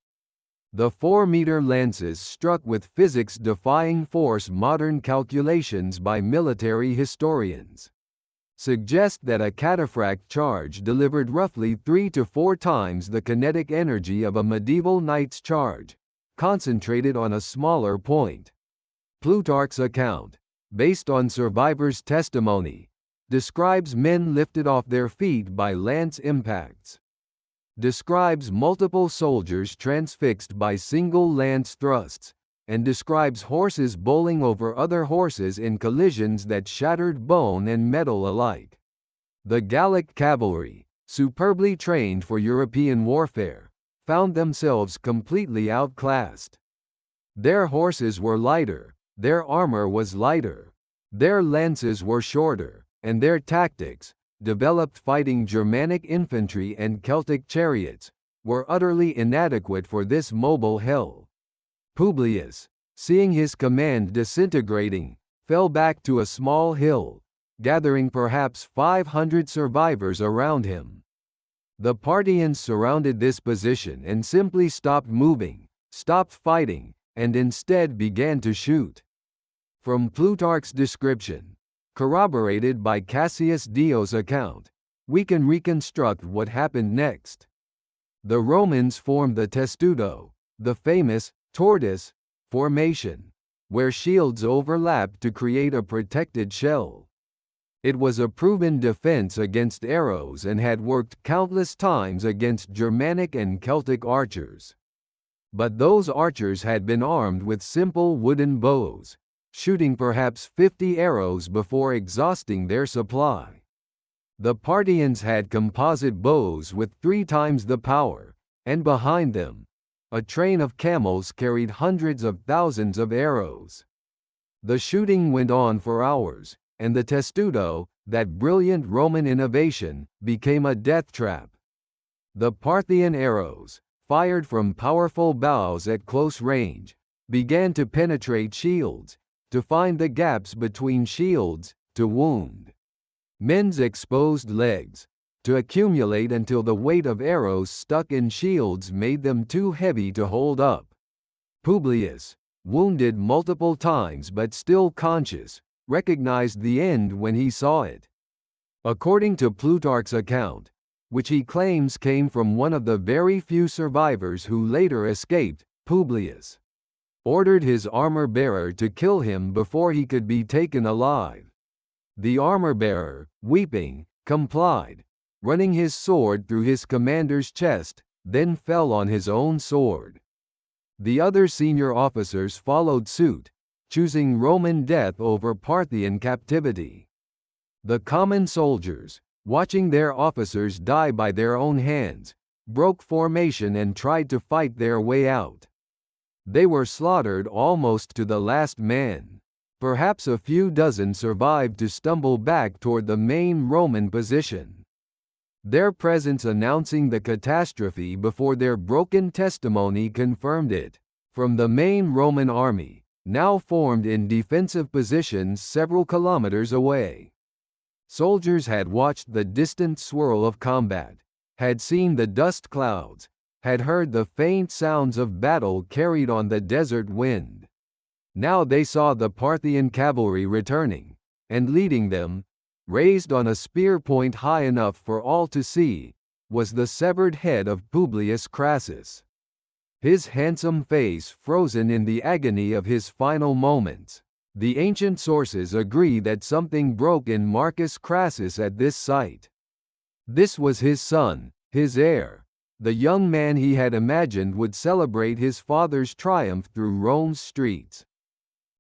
The 4-meter lances struck with physics-defying force. Modern calculations by military historians suggest that a cataphract charge delivered roughly 3 to 4 times the kinetic energy of a medieval knight's charge, concentrated on a smaller point. Plutarch's account, based on survivors' testimony, describes men lifted off their feet by lance impacts, describes multiple soldiers transfixed by single lance thrusts, and describes horses bowling over other horses in collisions that shattered bone and metal alike. The Gallic cavalry, superbly trained for European warfare, found themselves completely outclassed. Their horses were lighter, their armor was lighter, their lances were shorter, and their tactics, developed fighting Germanic infantry and Celtic chariots, were utterly inadequate for this mobile hell. Publius, seeing his command disintegrating, fell back to a small hill, gathering perhaps 500 survivors around him. The Parthians surrounded this position and simply stopped moving, stopped fighting, and instead began to shoot. From Plutarch's description, corroborated by Cassius Dio's account, we can reconstruct what happened next. The Romans formed the testudo, the famous tortoise formation, where shields overlapped to create a protected shell. It was a proven defense against arrows and had worked countless times against Germanic and Celtic archers. But those archers had been armed with simple wooden bows, shooting perhaps 50 arrows before exhausting their supply. The Parthians had composite bows with 3 times the power, and behind them, a train of camels carried hundreds of thousands of arrows. The shooting went on for hours, and the testudo, that brilliant Roman innovation, became a death trap. The Parthian arrows, fired from powerful bows at close range, began to penetrate shields, to find the gaps between shields, to wound men's exposed legs, to accumulate until the weight of arrows stuck in shields made them too heavy to hold up. Publius, wounded multiple times but still conscious, recognized the end when he saw it. According to Plutarch's account, which he claims came from one of the very few survivors who later escaped, Publius ordered his armor-bearer to kill him before he could be taken alive. The armor-bearer, weeping, complied, running his sword through his commander's chest, then fell on his own sword. The other senior officers followed suit, choosing Roman death over Parthian captivity. The common soldiers, watching their officers die by their own hands, broke formation and tried to fight their way out. They were slaughtered almost to the last man. Perhaps a few dozen survived to stumble back toward the main Roman position, their presence announcing the catastrophe before their broken testimony confirmed it. From the main Roman army, now formed in defensive positions several kilometers away, soldiers had watched the distant swirl of combat, had seen the dust clouds, had heard the faint sounds of battle carried on the desert wind. Now they saw the Parthian cavalry returning, and leading them, raised on a spear point high enough for all to see, was the severed head of Publius Crassus. His handsome face frozen in the agony of his final moments. The ancient sources agree that something broke in Marcus Crassus at this sight. This was his son, his heir, the young man he had imagined would celebrate his father's triumph through Rome's streets.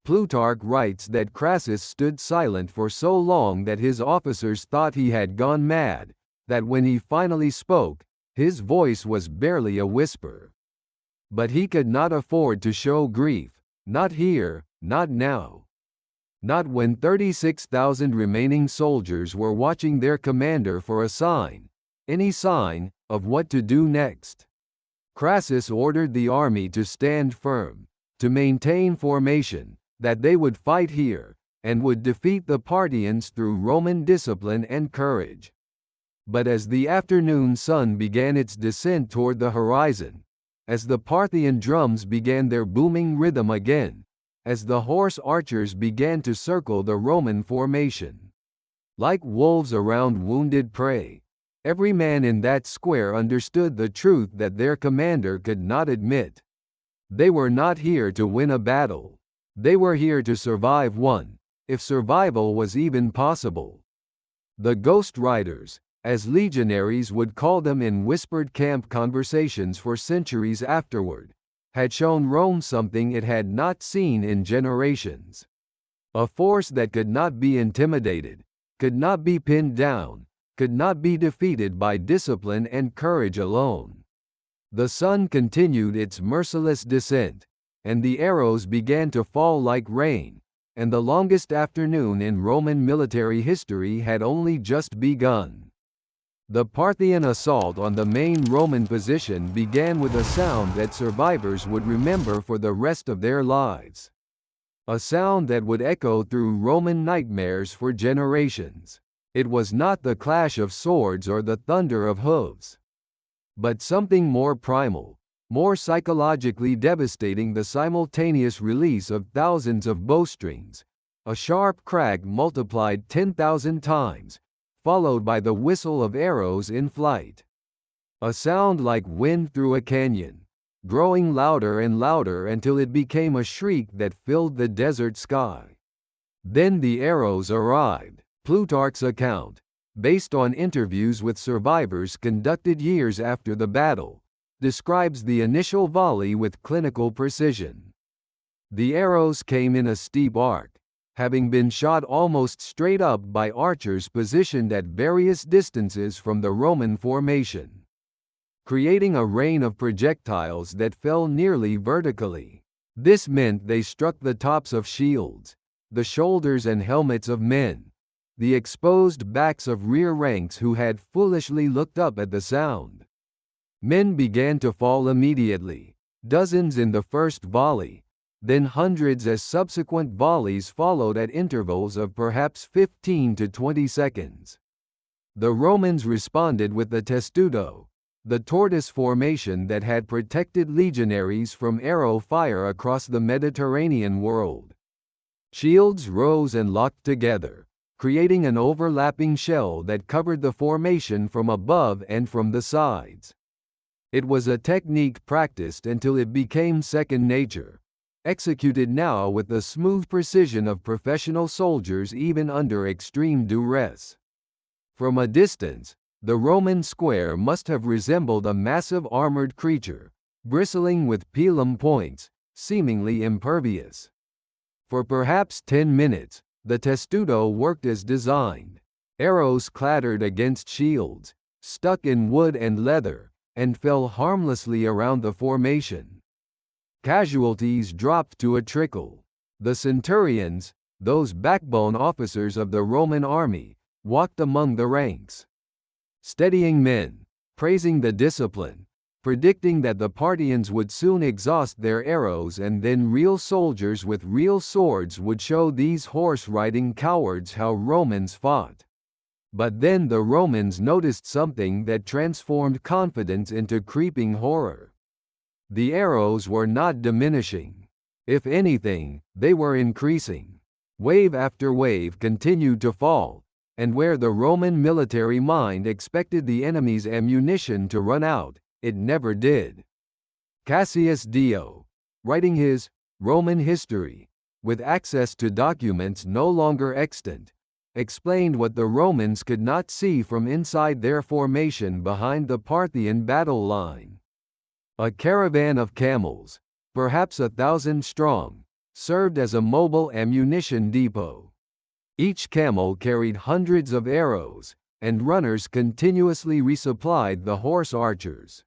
Plutarch writes that Crassus stood silent for so long that his officers thought he had gone mad, that when he finally spoke, his voice was barely a whisper. But he could not afford to show grief, not here, not now. Not when 36,000 remaining soldiers were watching their commander for a sign, any sign, of what to do next. Crassus ordered the army to stand firm, to maintain formation, that they would fight here, and would defeat the Parthians through Roman discipline and courage. But as the afternoon sun began its descent toward the horizon, as the Parthian drums began their booming rhythm again, as the horse archers began to circle the Roman formation, like wolves around wounded prey, every man in that square understood the truth that their commander could not admit. They were not here to win a battle. They were here to survive one, if survival was even possible. The Ghost Riders, as legionaries would call them in whispered camp conversations for centuries afterward, had shown Rome something it had not seen in generations. A force that could not be intimidated, could not be pinned down, could not be defeated by discipline and courage alone. The sun continued its merciless descent, and the arrows began to fall like rain, and the longest afternoon in Roman military history had only just begun. The Parthian assault on the main Roman position began with a sound that survivors would remember for the rest of their lives. A sound that would echo through Roman nightmares for generations. It was not the clash of swords or the thunder of hooves, but something more primal, more psychologically devastating: the simultaneous release of thousands of bowstrings, a sharp crack multiplied 10,000 times, followed by the whistle of arrows in flight. A sound like wind through a canyon, growing louder and louder until it became a shriek that filled the desert sky. Then the arrows arrived. Plutarch's account, based on interviews with survivors conducted years after the battle, describes the initial volley with clinical precision. The arrows came in a steep arc, having been shot almost straight up by archers positioned at various distances from the Roman formation, creating a rain of projectiles that fell nearly vertically. This meant they struck the tops of shields, the shoulders and helmets of men, the exposed backs of rear ranks who had foolishly looked up at the sound. Men began to fall immediately, dozens in the first volley, then hundreds as subsequent volleys followed at intervals of perhaps 15 to 20 seconds. The Romans responded with the testudo, the tortoise formation that had protected legionaries from arrow fire across the Mediterranean world. Shields rose and locked together, creating an overlapping shell that covered the formation from above and from the sides. It was a technique practiced until it became second nature, executed now with the smooth precision of professional soldiers even under extreme duress. From a distance, the Roman square must have resembled a massive armored creature, bristling with pilum points, seemingly impervious. For perhaps 10 minutes, the testudo worked as designed. Arrows clattered against shields, stuck in wood and leather, and fell harmlessly around the formation. Casualties dropped to a trickle. The centurions, those backbone officers of the Roman army, walked among the ranks, steadying men, praising the discipline, predicting that the Parthians would soon exhaust their arrows, and then real soldiers with real swords would show these horse-riding cowards how Romans fought. But then the Romans noticed something that transformed confidence into creeping horror. The arrows were not diminishing. If anything, they were increasing. Wave after wave continued to fall, and where the Roman military mind expected the enemy's ammunition to run out, it never did. Cassius Dio, writing his Roman History, with access to documents no longer extant, explained what the Romans could not see from inside their formation behind the Parthian battle line. A caravan of camels, perhaps 1,000 strong, served as a mobile ammunition depot. Each camel carried hundreds of arrows, and runners continuously resupplied the horse archers,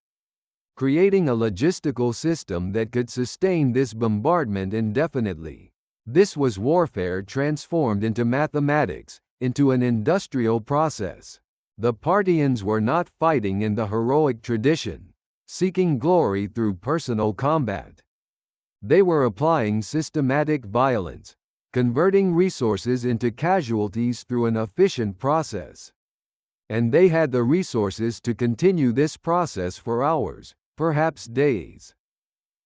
creating a logistical system that could sustain this bombardment indefinitely. This was warfare transformed into mathematics, into an industrial process. The Parthians were not fighting in the heroic tradition, seeking glory through personal combat. They were applying systematic violence, converting resources into casualties through an efficient process. And they had the resources to continue this process for hours, perhaps days.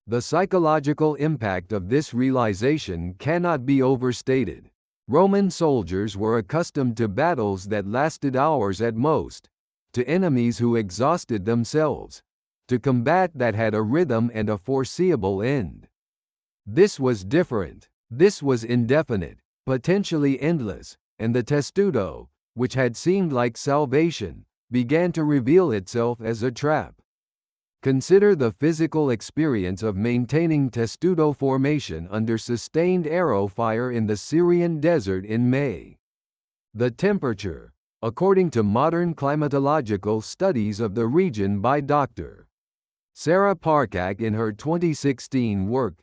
The psychological impact of this realization cannot be overstated. Roman soldiers were accustomed to battles that lasted hours at most, to enemies who exhausted themselves, to combat that had a rhythm and a foreseeable end. This was different. This was indefinite, potentially endless, and the testudo, which had seemed like salvation, began to reveal itself as a trap. Consider the physical experience of maintaining testudo formation under sustained arrow fire in the Syrian desert in May. The temperature, according to modern climatological studies of the region by Dr. Sarah Parcak in her 2016 work,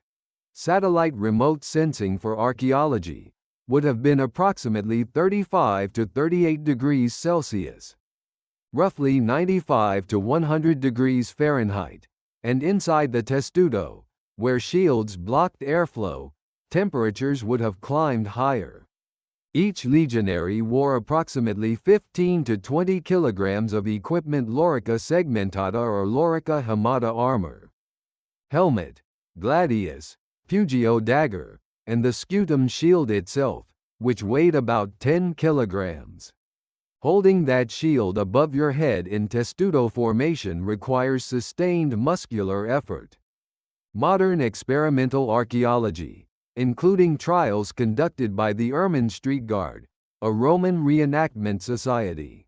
Satellite Remote Sensing for Archaeology, would have been approximately 35 to 38 degrees Celsius, roughly 95 to 100 degrees Fahrenheit, and inside the testudo, where shields blocked airflow, temperatures would have climbed higher. Each legionary wore approximately 15 to 20 kilograms of equipment: lorica segmentata or lorica hamata armor, helmet, gladius, Pugio dagger, and the scutum shield itself, which weighed about 10 kilograms. Holding that shield above your head in testudo formation requires sustained muscular effort. Modern experimental archaeology, including trials conducted by the Ermine Street Guard, a Roman reenactment society,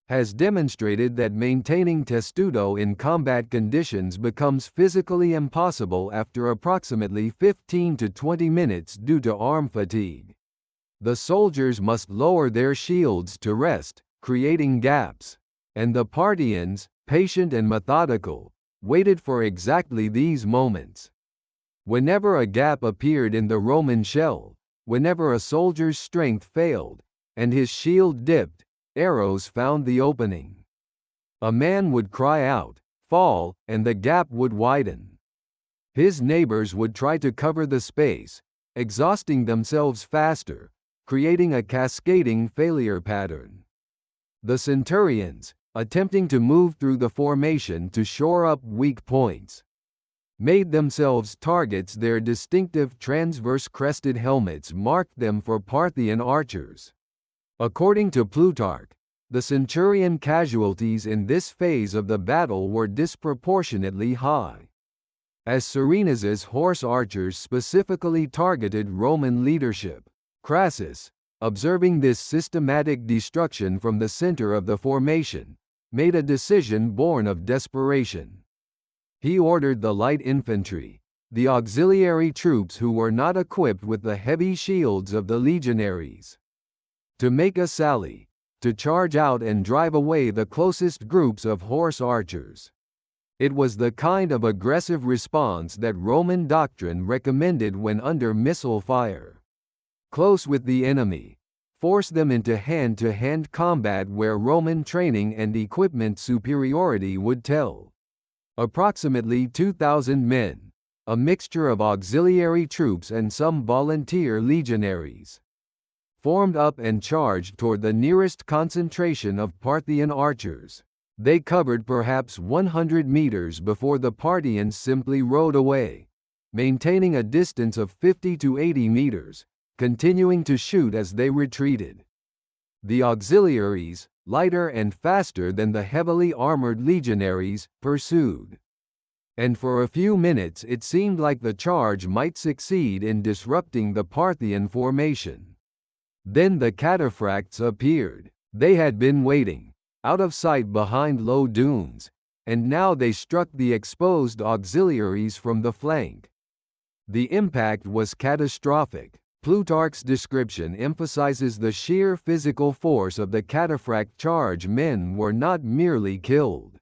has demonstrated that maintaining testudo in combat conditions becomes physically impossible after approximately 15 to 20 minutes due to arm fatigue. The soldiers must lower their shields to rest, creating gaps, and the Parthians, patient and methodical, waited for exactly these moments. Whenever a gap appeared in the Roman shell, whenever a soldier's strength failed, and his shield dipped, arrows found the opening. A man would cry out, fall, and the gap would widen. His neighbors would try to cover the space, exhausting themselves faster, creating a cascading failure pattern. The centurions, attempting to move through the formation to shore up weak points, made themselves targets. Their distinctive transverse crested helmets marked them for Parthian archers. According to Plutarch, the centurion casualties in this phase of the battle were disproportionately high, as Serenus's horse archers specifically targeted Roman leadership. Crassus, observing this systematic destruction from the center of the formation, made a decision born of desperation. He ordered the light infantry, the auxiliary troops who were not equipped with the heavy shields of the legionaries, to make a sally, to charge out and drive away the closest groups of horse archers. It was the kind of aggressive response that Roman doctrine recommended when under missile fire. close with the enemy, force them into hand-to-hand combat where Roman training and equipment superiority would tell. Approximately 2,000 men, a mixture of auxiliary troops and some volunteer legionaries, formed up and charged toward the nearest concentration of Parthian archers. They covered perhaps 100 meters before the Parthians simply rode away, maintaining a distance of 50 to 80 meters, continuing to shoot as they retreated. The auxiliaries, lighter and faster than the heavily armored legionaries, pursued. And for a few minutes it seemed like the charge might succeed in disrupting the Parthian formation. Then the cataphracts appeared. They had been waiting, out of sight behind low dunes, and now they struck the exposed auxiliaries from the flank. The impact was catastrophic. Plutarch's description emphasizes the sheer physical force of the cataphract charge. Men were not merely killed,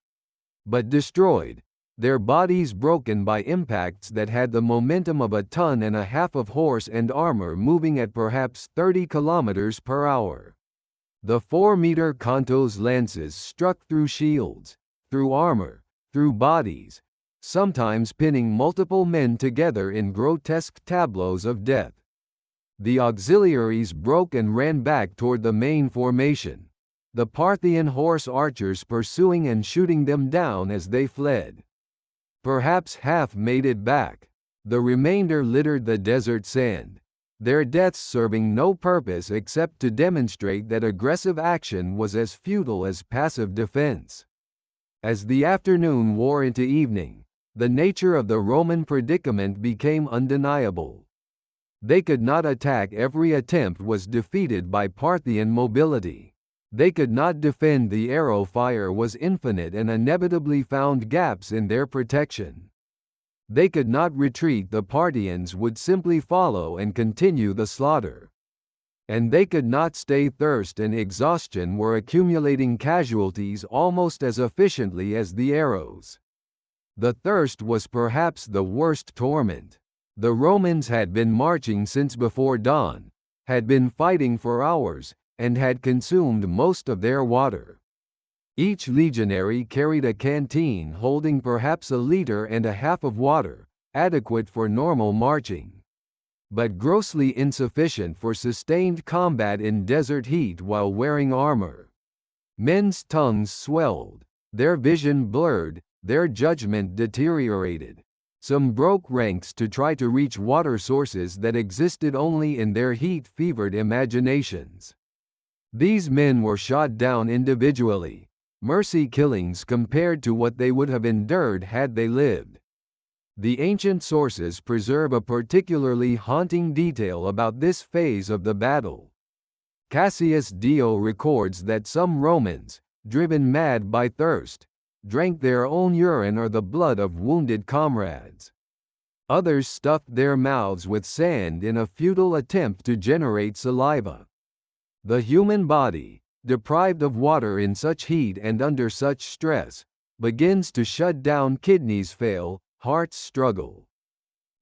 but destroyed, their bodies broken by impacts that had the momentum of 1.5 tons of horse and armor moving at perhaps 30 kilometers per hour. The 4-meter contos lances struck through shields, through armor, through bodies, sometimes pinning multiple men together in grotesque tableaus of death. The auxiliaries broke and ran back toward the main formation, the Parthian horse archers pursuing and shooting them down as they fled. Perhaps half made it back. The remainder littered the desert sand, their deaths serving no purpose except to demonstrate that aggressive action was as futile as passive defense. As the afternoon wore into evening, the nature of the Roman predicament became undeniable. They could not attack. Every attempt was defeated by Parthian mobility. They could not defend. The arrow fire was infinite and inevitably found gaps in their protection. They could not retreat. The Parthians would simply follow and continue the slaughter. And they could not stay. Thirst and exhaustion were accumulating casualties almost as efficiently as the arrows. The thirst was perhaps the worst torment. The Romans had been marching since before dawn, had been fighting for hours, and had consumed most of their water. Each legionary carried a canteen holding perhaps 1.5 liters of water, adequate for normal marching, but grossly insufficient for sustained combat in desert heat while wearing armor. Men's tongues swelled, their vision blurred, their judgment deteriorated. Some broke ranks to try to reach water sources that existed only in their heat-fevered imaginations. These men were shot down individually, mercy killings compared to what they would have endured had they lived. The ancient sources preserve a particularly haunting detail about this phase of the battle. Cassius Dio records that some Romans, driven mad by thirst, drank their own urine or the blood of wounded comrades. Others stuffed their mouths with sand in a futile attempt to generate saliva. The human body, deprived of water in such heat and under such stress, begins to shut down. Kidneys fail, hearts struggle,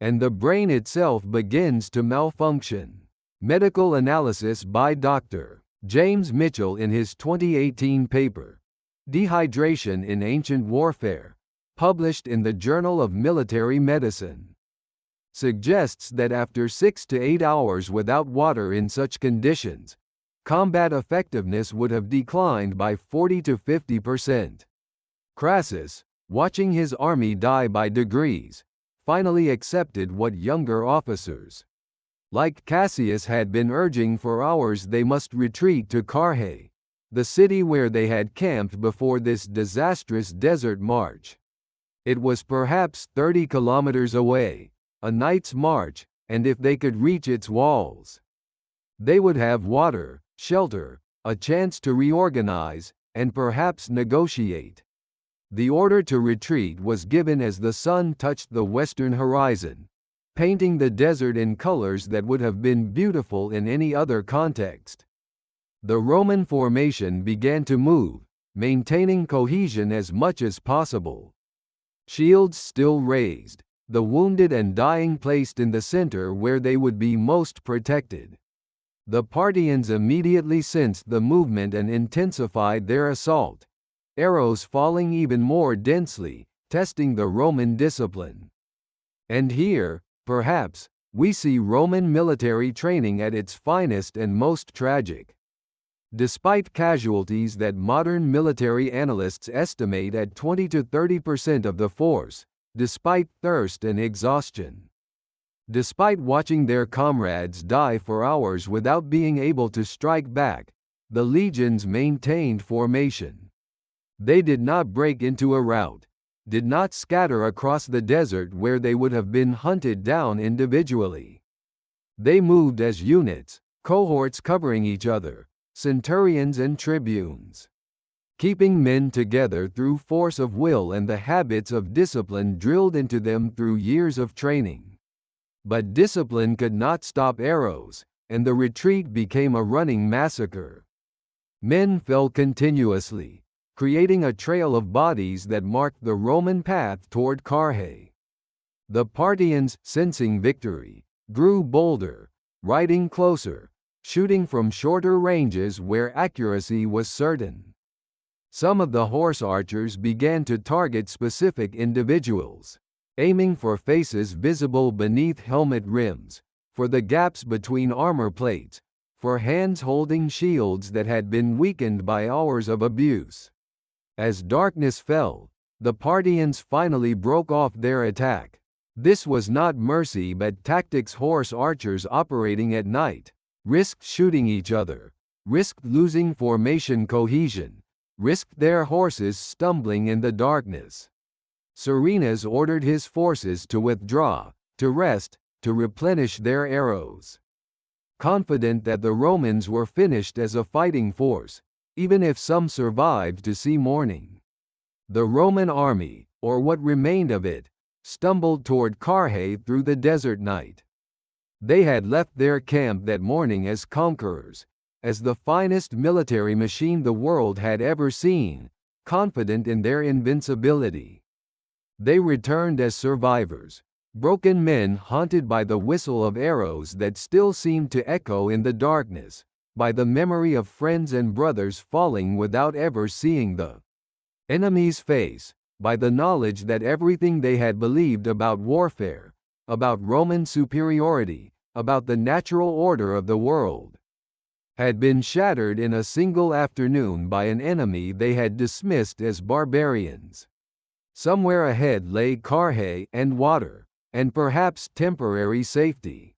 and the brain itself begins to malfunction. Medical analysis by Dr. James Mitchell in his 2018 paper, Dehydration in Ancient Warfare, published in the Journal of Military Medicine, suggests that after 6 to 8 hours without water in such conditions, combat effectiveness would have declined by 40 to 50%. Crassus, watching his army die by degrees, finally accepted what younger officers, like Cassius, had been urging for hours: they must retreat to Carrhae, the city where they had camped before this disastrous desert march. It was perhaps 30 kilometers away, a night's march, and if they could reach its walls, they would have water, shelter, a chance to reorganize, and perhaps negotiate. The order to retreat was given as the sun touched the western horizon, painting the desert in colors that would have been beautiful in any other context. The Roman formation began to move, maintaining cohesion as much as possible. Shields still raised, the wounded and dying placed in the center where they would be most protected. The Parthians immediately sensed the movement and intensified their assault, arrows falling even more densely, testing the Roman discipline. And here, perhaps, we see Roman military training at its finest and most tragic. Despite casualties that modern military analysts estimate at 20 to 30% of the force, despite thirst and exhaustion, despite watching their comrades die for hours without being able to strike back, the legions maintained formation. They did not break into a rout, did not scatter across the desert where they would have been hunted down individually. They moved as units, cohorts covering each other, centurions and tribunes, keeping men together through force of will and the habits of discipline drilled into them through years of training. But discipline could not stop arrows, and the retreat became a running massacre. Men fell continuously, creating a trail of bodies that marked the Roman path toward Carrhae. The Parthians, sensing victory, grew bolder, riding closer, shooting from shorter ranges where accuracy was certain. Some of the horse archers began to target specific individuals, aiming for faces visible beneath helmet rims, for the gaps between armor plates, for hands holding shields that had been weakened by hours of abuse. As darkness fell, the Parthians finally broke off their attack. This was not mercy but tactics. Horse archers operating at night risked shooting each other, risked losing formation cohesion, risked their horses stumbling in the darkness. Syrianus ordered his forces to withdraw, to rest, to replenish their arrows. Confident that the Romans were finished as a fighting force, even if some survived to see morning. The Roman army, or what remained of it, stumbled toward Carrhae through the desert night. They had left their camp that morning as conquerors, as the finest military machine the world had ever seen, confident in their invincibility. They returned as survivors, broken men haunted by the whistle of arrows that still seemed to echo in the darkness, by the memory of friends and brothers falling without ever seeing the enemy's face, by the knowledge that everything they had believed about warfare, about Roman superiority, about the natural order of the world, had been shattered in a single afternoon by an enemy they had dismissed as barbarians. Somewhere ahead lay Carrhae and water, and perhaps temporary safety.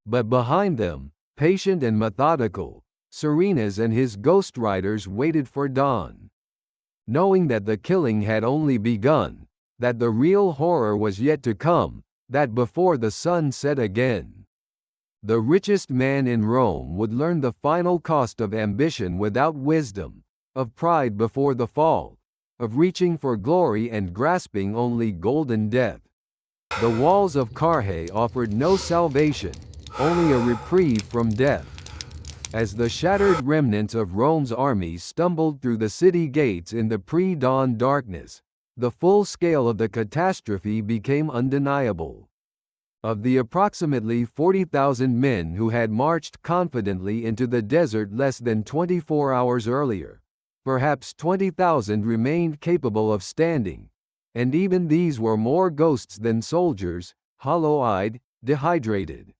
But behind them, patient and methodical, Syrianus and his ghost riders waited for dawn. Knowing that the killing had only begun, that the real horror was yet to come, that before the sun set again, the richest man in Rome would learn the final cost of ambition without wisdom, of pride before the fall, of reaching for glory and grasping only golden death. The walls of Carrhae offered no salvation, only a reprieve from death. As the shattered remnants of Rome's army stumbled through the city gates in the pre-dawn darkness, the full scale of the catastrophe became undeniable. Of the approximately 40,000 men who had marched confidently into the desert less than 24 hours earlier, perhaps 20,000 remained capable of standing, and even these were more ghosts than soldiers, hollow-eyed, dehydrated,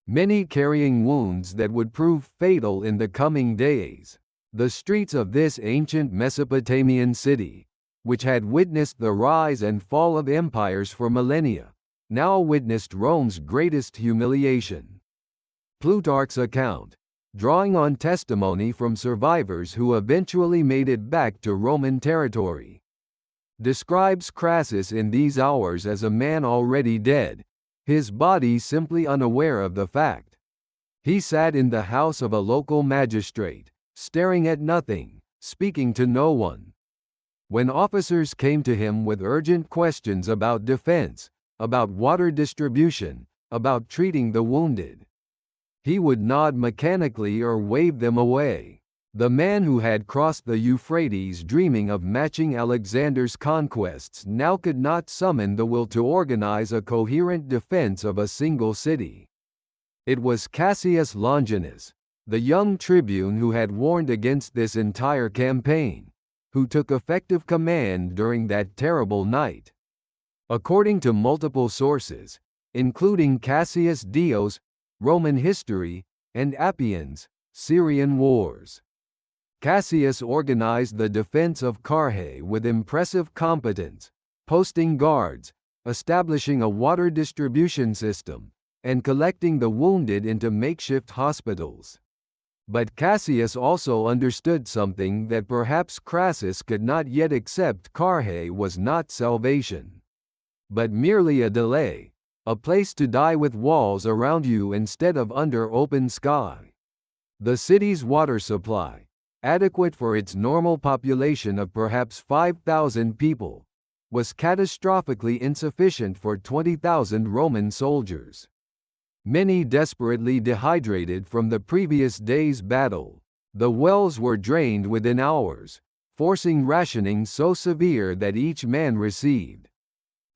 many carrying wounds that would prove fatal in the coming days. The streets of this ancient Mesopotamian city, which had witnessed the rise and fall of empires for millennia, now witnessed Rome's greatest humiliation. Plutarch's account, drawing on testimony from survivors who eventually made it back to Roman territory, describes Crassus in these hours as a man already dead, his body simply unaware of the fact. He sat in the house of a local magistrate, staring at nothing, speaking to no one. When officers came to him with urgent questions about defense, about water distribution, about treating the wounded, he would nod mechanically or wave them away. The man who had crossed the Euphrates dreaming of matching Alexander's conquests now could not summon the will to organize a coherent defense of a single city. It was Cassius Longinus, the young tribune who had warned against this entire campaign, who took effective command during that terrible night. According to multiple sources, including Cassius Dio's Roman History and Appian's Syrian Wars, Cassius organized the defense of Carrhae with impressive competence, posting guards, establishing a water distribution system, and collecting the wounded into makeshift hospitals. But Cassius also understood something that perhaps Crassus could not yet accept. Carrhae was not salvation, but merely a delay, a place to die with walls around you instead of under open sky. The city's water supply, adequate for its normal population of perhaps 5,000 people, was catastrophically insufficient for 20,000 Roman soldiers. Many desperately dehydrated from the previous day's battle. The wells were drained within hours, forcing rationing so severe that each man received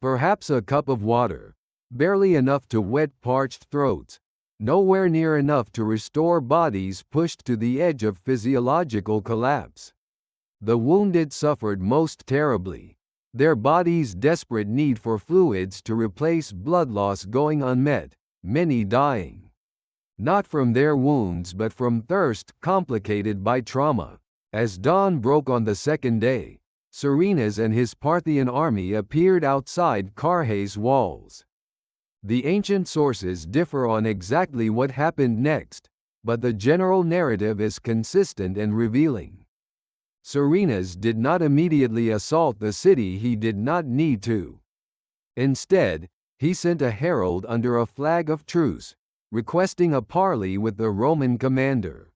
perhaps a cup of water, barely enough to wet parched throats, nowhere near enough to restore bodies pushed to the edge of physiological collapse. The wounded suffered most terribly, their bodies' desperate need for fluids to replace blood loss going unmet, many dying not from their wounds but from thirst complicated by trauma. As dawn broke on the second day, Syrianus and his Parthian army appeared outside Carrhae's walls. The ancient sources differ on exactly what happened next, but the general narrative is consistent and revealing. Syrianus did not immediately assault the city. He did not need to. Instead, he sent a herald under a flag of truce, requesting a parley with the Roman commander.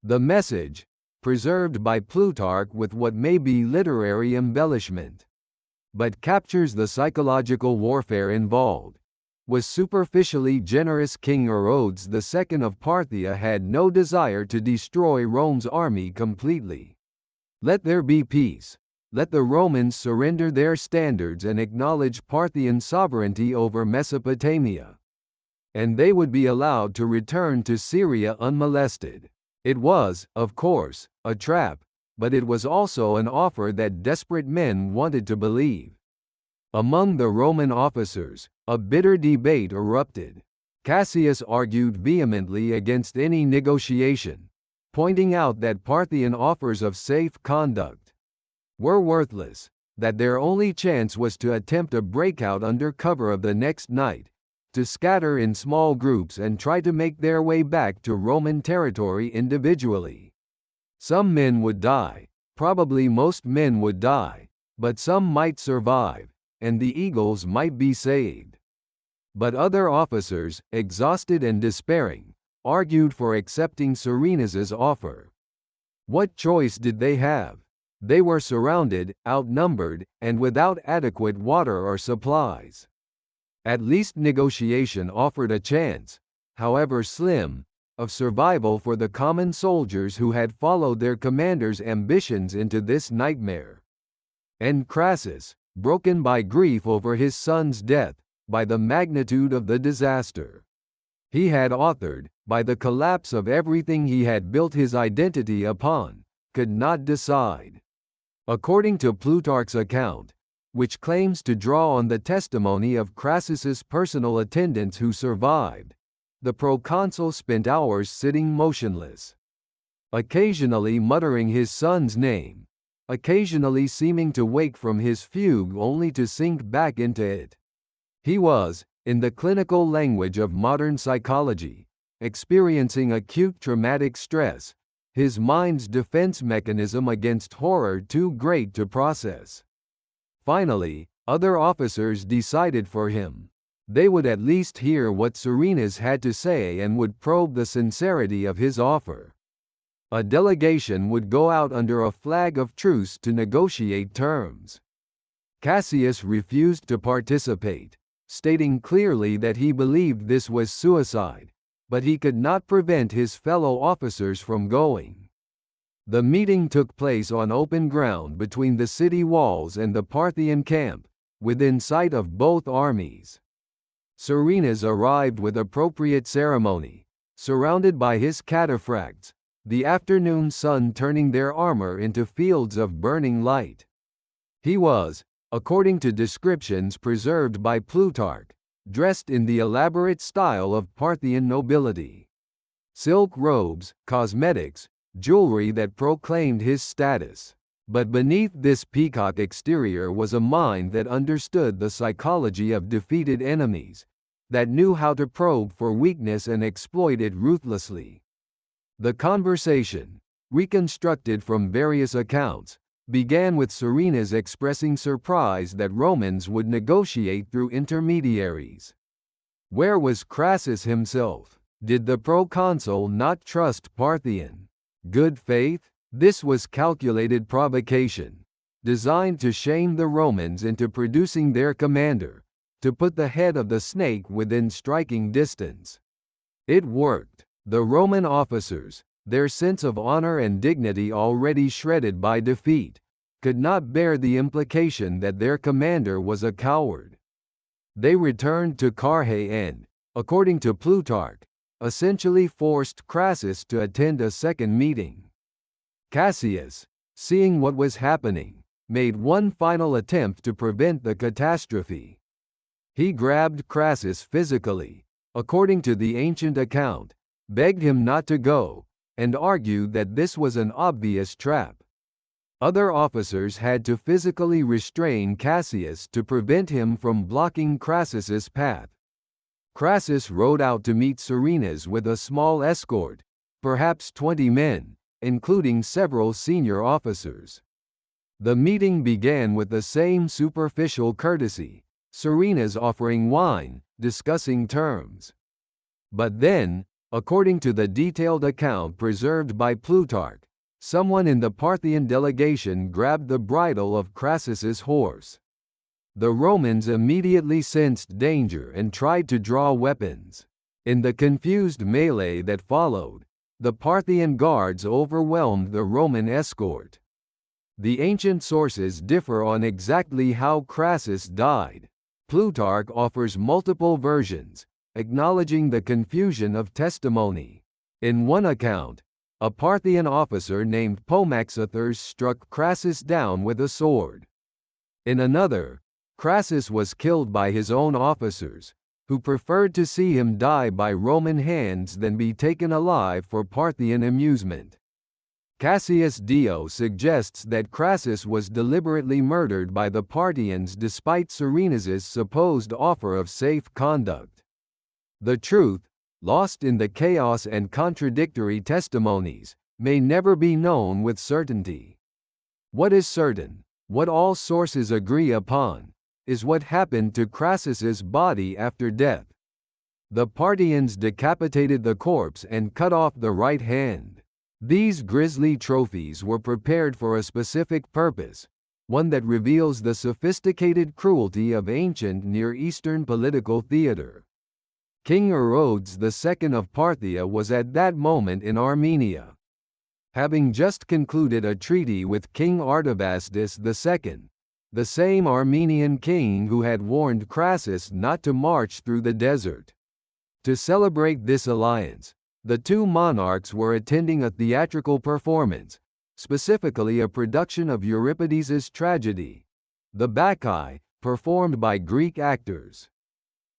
The message, preserved by Plutarch with what may be literary embellishment, but captures the psychological warfare involved, was superficially generous. King Herodes II of Parthia had no desire to destroy Rome's army completely. Let there be peace. Let the Romans surrender their standards and acknowledge Parthian sovereignty over Mesopotamia, and they would be allowed to return to Syria unmolested. It was, of course, a trap, but it was also an offer that desperate men wanted to believe. Among the Roman officers, a bitter debate erupted. Cassius argued vehemently against any negotiation, pointing out that Parthian offers of safe conduct were worthless, that their only chance was to attempt a breakout under cover of the next night, to scatter in small groups and try to make their way back to Roman territory individually. Some men would die, probably most men would die, but some might survive, and the eagles might be saved. But other officers, exhausted and despairing, argued for accepting Syrianus's offer. What choice did they have? They were surrounded, outnumbered, and without adequate water or supplies. At least negotiation offered a chance, however slim, of survival for the common soldiers who had followed their commander's ambitions into this nightmare. And Crassus, broken by grief over his son's death, by the magnitude of the disaster he had authored, by the collapse of everything he had built his identity upon, could not decide. According to Plutarch's account, which claims to draw on the testimony of Crassus's personal attendants who survived, the proconsul spent hours sitting motionless, occasionally muttering his son's name, occasionally seeming to wake from his fugue only to sink back into it. He was, in the clinical language of modern psychology, experiencing acute traumatic stress, his mind's defense mechanism against horror too great to process. Finally, other officers decided for him. They would at least hear what Syrianus had to say and would probe the sincerity of his offer. A delegation would go out under a flag of truce to negotiate terms. Cassius refused to participate, stating clearly that he believed this was suicide, but he could not prevent his fellow officers from going. The meeting took place on open ground between the city walls and the Parthian camp, within sight of both armies. Serenus arrived with appropriate ceremony, surrounded by his cataphracts, the afternoon sun turning their armor into fields of burning light. He was, according to descriptions preserved by Plutarch, dressed in the elaborate style of Parthian nobility. Silk robes, cosmetics, jewelry that proclaimed his status. But beneath this peacock exterior was a mind that understood the psychology of defeated enemies, that knew how to probe for weakness and exploit it ruthlessly. The conversation, reconstructed from various accounts, began with Serenus expressing surprise that Romans would negotiate through intermediaries. Where was Crassus himself? Did the proconsul not trust Parthian good faith? This was calculated provocation, designed to shame the Romans into producing their commander, to put the head of the snake within striking distance. It worked. The Roman officers, their sense of honor and dignity already shredded by defeat, could not bear the implication that their commander was a coward. They returned to Carrhae and, according to Plutarch, essentially forced Crassus to attend a second meeting. Cassius, seeing what was happening, made one final attempt to prevent the catastrophe. He grabbed Crassus physically, according to the ancient account, begged him not to go, and argued that this was an obvious trap. Other officers had to physically restrain Cassius to prevent him from blocking Crassus's path. Crassus rode out to meet Serenus with a small escort, perhaps 20 men, including several senior officers. The meeting began with the same superficial courtesy, Serenus offering wine, discussing terms. But then, according to the detailed account preserved by Plutarch, someone in the Parthian delegation grabbed the bridle of Crassus's horse. The Romans immediately sensed danger and tried to draw weapons. In the confused melee that followed, the Parthian guards overwhelmed the Roman escort. The ancient sources differ on exactly how Crassus died. Plutarch offers multiple versions, acknowledging the confusion of testimony. In one account, a Parthian officer named Pomaxathers struck Crassus down with a sword. In another, Crassus was killed by his own officers, who preferred to see him die by Roman hands than be taken alive for Parthian amusement. Cassius Dio suggests that Crassus was deliberately murdered by the Parthians despite Serenus's supposed offer of safe conduct. The truth, lost in the chaos and contradictory testimonies, may never be known with certainty. What is certain, what all sources agree upon, is what happened to Crassus's body after death. The Parthians decapitated the corpse and cut off the right hand. These grisly trophies were prepared for a specific purpose, one that reveals the sophisticated cruelty of ancient Near Eastern political theater. King Herodes II of Parthia was at that moment in Armenia. Having just concluded a treaty with King Artavasdes II, the same Armenian king who had warned Crassus not to march through the desert. To celebrate this alliance, the two monarchs were attending a theatrical performance, specifically a production of Euripides's tragedy, The Bacchae, performed by Greek actors.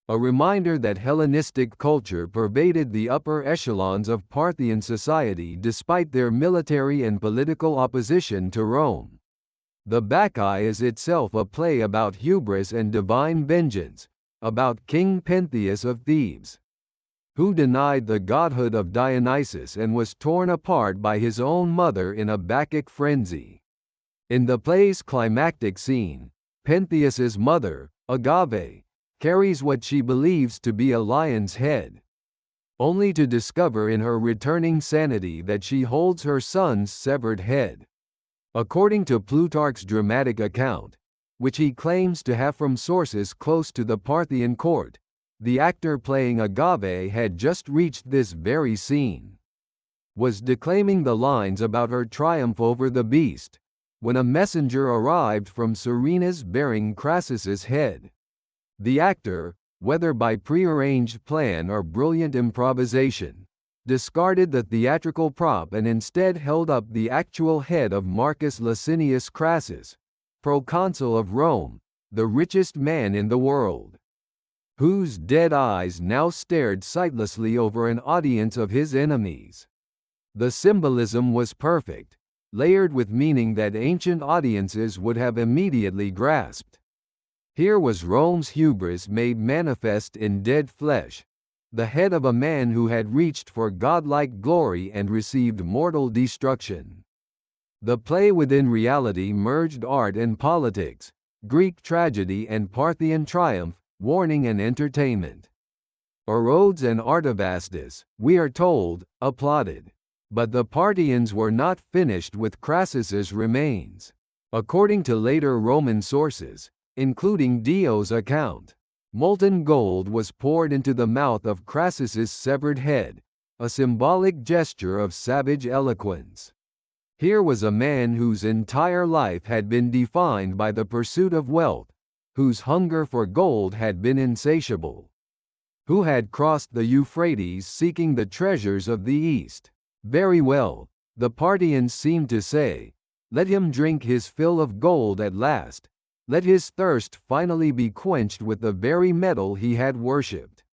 A reminder that Hellenistic culture pervaded the upper echelons of Parthian society despite their military and political opposition to Rome. The Bacchae is itself a play about hubris and divine vengeance, about King Pentheus of Thebes, who denied the godhood of Dionysus and was torn apart by his own mother in a Bacchic frenzy. In the play's climactic scene, Pentheus's mother, Agave, carries what she believes to be a lion's head, only to discover in her returning sanity that she holds her son's severed head. According to Plutarch's dramatic account, which he claims to have from sources close to the Parthian court, the actor playing Agave had just reached this very scene, was declaiming the lines about her triumph over the beast, when a messenger arrived from Serenus bearing Crassus's head. The actor, whether by prearranged plan or brilliant improvisation, discarded the theatrical prop and instead held up the actual head of Marcus Licinius Crassus, proconsul of Rome, the richest man in the world, whose dead eyes now stared sightlessly over an audience of his enemies. The symbolism was perfect, layered with meaning that ancient audiences would have immediately grasped. Here was Rome's hubris made manifest in dead flesh, the head of a man who had reached for godlike glory and received mortal destruction. The play within reality merged art and politics, Greek tragedy and Parthian triumph, warning and entertainment. Orodes and Artavasdes, we are told, applauded. But the Parthians were not finished with Crassus's remains. According to later Roman sources, including Dio's account, molten gold was poured into the mouth of Crassus's severed head, a symbolic gesture of savage eloquence. Here was a man whose entire life had been defined by the pursuit of wealth, whose hunger for gold had been insatiable, who had crossed the Euphrates seeking the treasures of the East. Very well, the Parthians seemed to say, let him drink his fill of gold at last, let his thirst finally be quenched with the very metal he had worshipped.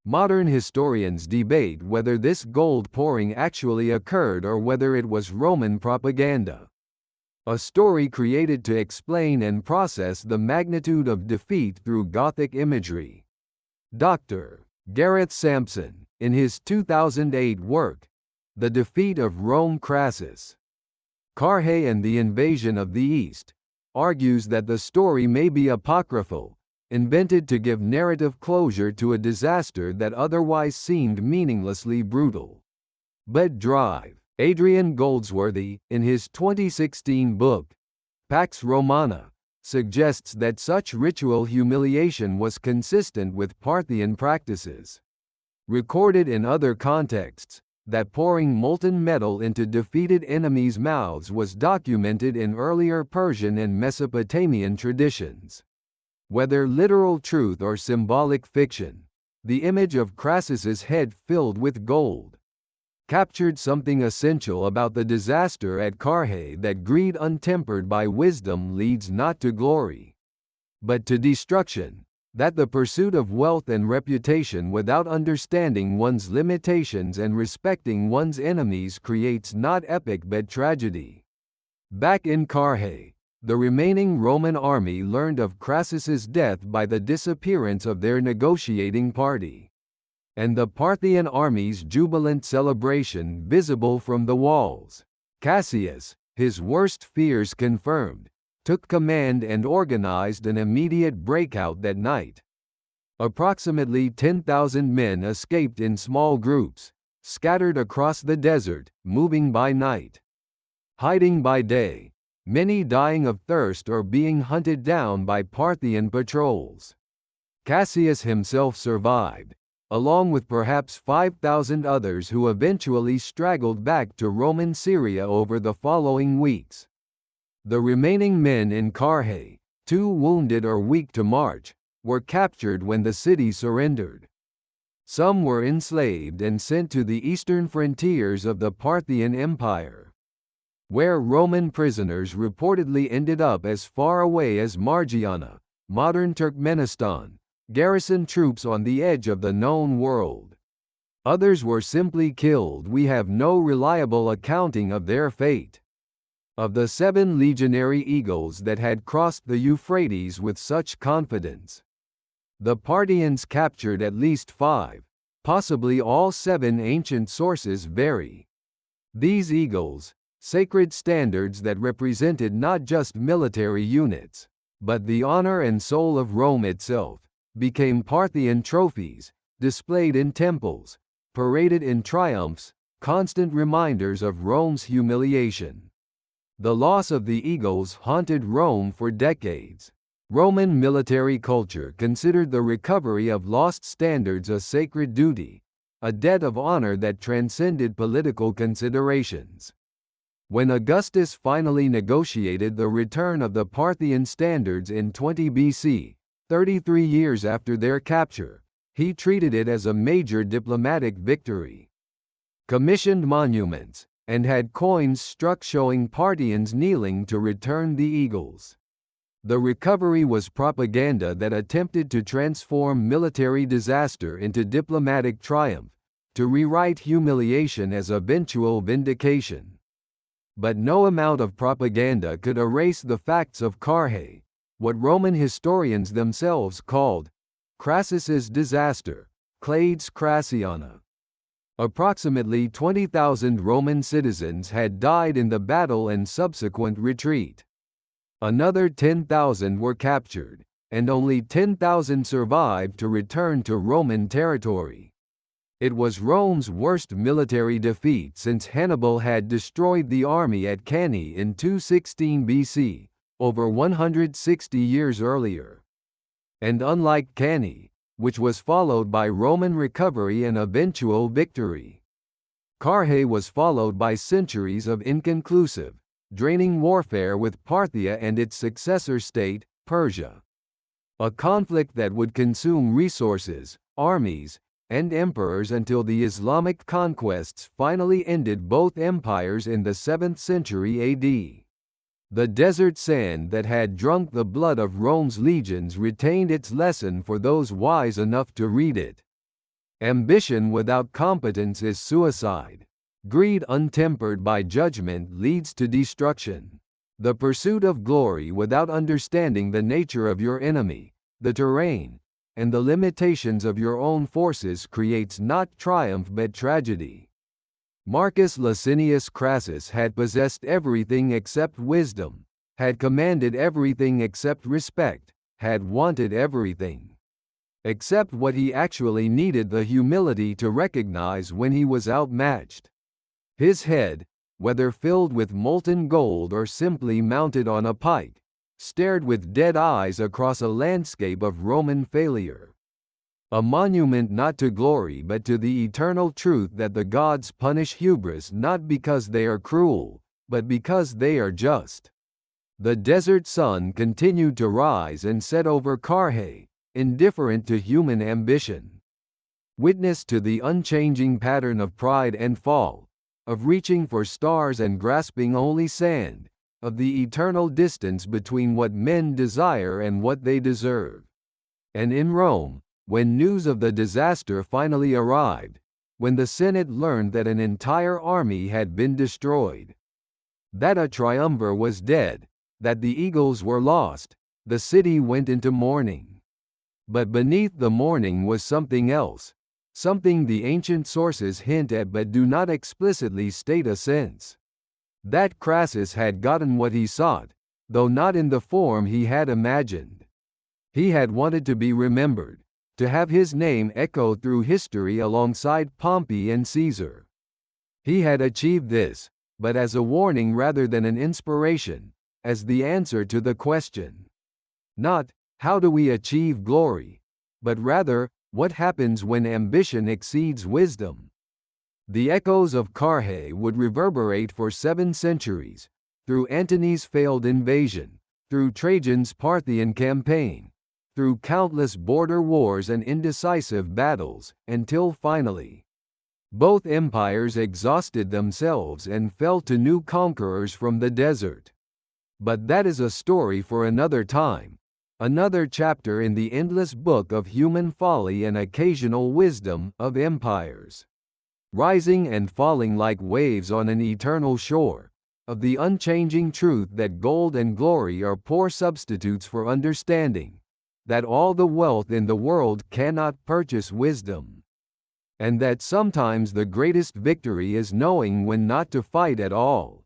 Modern historians debate whether this gold pouring actually occurred or whether it was Roman propaganda, a story created to explain and process the magnitude of defeat through Gothic imagery. Dr. Gareth Sampson, in his 2008 work, The Defeat of Rome Crassus, Carrhae and the Invasion of the East, argues that the story may be apocryphal, invented to give narrative closure to a disaster that otherwise seemed meaninglessly brutal. But Drive, Adrian Goldsworthy, in his 2016 book, Pax Romana, suggests that such ritual humiliation was consistent with Parthian practices. Recorded in other contexts, that pouring molten metal into defeated enemies' mouths was documented in earlier Persian and Mesopotamian traditions. Whether literal truth or symbolic fiction, the image of Crassus's head filled with gold captured something essential about the disaster at Carrhae, that greed untempered by wisdom leads not to glory, but to destruction, that the pursuit of wealth and reputation without understanding one's limitations and respecting one's enemies creates not epic but tragedy. Back in Carrhae, the remaining Roman army learned of Crassus's death by the disappearance of their negotiating party, and the Parthian army's jubilant celebration visible from the walls. Cassius, his worst fears confirmed, took command and organized an immediate breakout that night. Approximately 10,000 men escaped in small groups, scattered across the desert, moving by night, hiding by day, many dying of thirst or being hunted down by Parthian patrols. Cassius himself survived, along with perhaps 5,000 others who eventually straggled back to Roman Syria over the following weeks. The remaining men in Carrhae, too wounded or weak to march, were captured when the city surrendered. Some were enslaved and sent to the eastern frontiers of the Parthian Empire, where Roman prisoners reportedly ended up as far away as Margiana, modern Turkmenistan, garrisoned troops on the edge of the known world. Others were simply killed. We have no reliable accounting of their fate. Of the 7 legionary eagles that had crossed the Euphrates with such confidence, the Parthians captured at least 5, possibly all 7. Ancient sources vary. These eagles, sacred standards that represented not just military units, but the honor and soul of Rome itself, became Parthian trophies, displayed in temples, paraded in triumphs, constant reminders of Rome's humiliation. The loss of the eagles haunted Rome for decades. Roman military culture considered the recovery of lost standards a sacred duty, a debt of honor that transcended political considerations. When Augustus finally negotiated the return of the Parthian standards in 20 BC, 33 years after their capture, he treated it as a major diplomatic victory, commissioned monuments, and had coins struck showing Parthians kneeling to return the eagles. The recovery was propaganda that attempted to transform military disaster into diplomatic triumph, to rewrite humiliation as eventual vindication. But no amount of propaganda could erase the facts of Carrhae, what Roman historians themselves called Crassus's disaster, Clades Crassiana. Approximately 20,000 Roman citizens had died in the battle and subsequent retreat. Another 10,000 were captured, and only 10,000 survived to return to Roman territory. It was Rome's worst military defeat since Hannibal had destroyed the army at Cannae in 216 BC, over 160 years earlier. And unlike Cannae, which was followed by Roman recovery and eventual victory, Carrhae was followed by centuries of inconclusive, draining warfare with Parthia and its successor state, Persia. A conflict that would consume resources, armies, and emperors until the Islamic conquests finally ended both empires in the 7th century AD. The desert sand that had drunk the blood of Rome's legions retained its lesson for those wise enough to read it. Ambition without competence is suicide. Greed untempered by judgment leads to destruction. The pursuit of glory without understanding the nature of your enemy, the terrain, and the limitations of your own forces creates not triumph but tragedy. Marcus Licinius Crassus had possessed everything except wisdom, had commanded everything except respect, had wanted everything except what he actually needed, the humility to recognize when he was outmatched. His head, whether filled with molten gold or simply mounted on a pike, stared with dead eyes across a landscape of Roman failure. A monument not to glory but to the eternal truth that the gods punish hubris not because they are cruel, but because they are just. The desert sun continued to rise and set over Carrhae, indifferent to human ambition. Witness to the unchanging pattern of pride and fall, of reaching for stars and grasping only sand, of the eternal distance between what men desire and what they deserve. And in Rome, when news of the disaster finally arrived, when the Senate learned that an entire army had been destroyed, that a triumvir was dead, that the eagles were lost, the city went into mourning. But beneath the mourning was something else, something the ancient sources hint at but do not explicitly state a sense. That Crassus had gotten what he sought, though not in the form he had imagined. He had wanted to be remembered, to have his name echo through history alongside Pompey and Caesar. He had achieved this, but as a warning rather than an inspiration, as the answer to the question. Not, how do we achieve glory? But rather, what happens when ambition exceeds wisdom? The echoes of Carrhae would reverberate for 7 centuries, through Antony's failed invasion, through Trajan's Parthian campaign, through countless border wars and indecisive battles, until finally, both empires exhausted themselves and fell to new conquerors from the desert. But that is a story for another time, another chapter in the endless book of human folly and occasional wisdom of empires, rising and falling like waves on an eternal shore, of the unchanging truth that gold and glory are poor substitutes for understanding, that all the wealth in the world cannot purchase wisdom, and that sometimes the greatest victory is knowing when not to fight at all.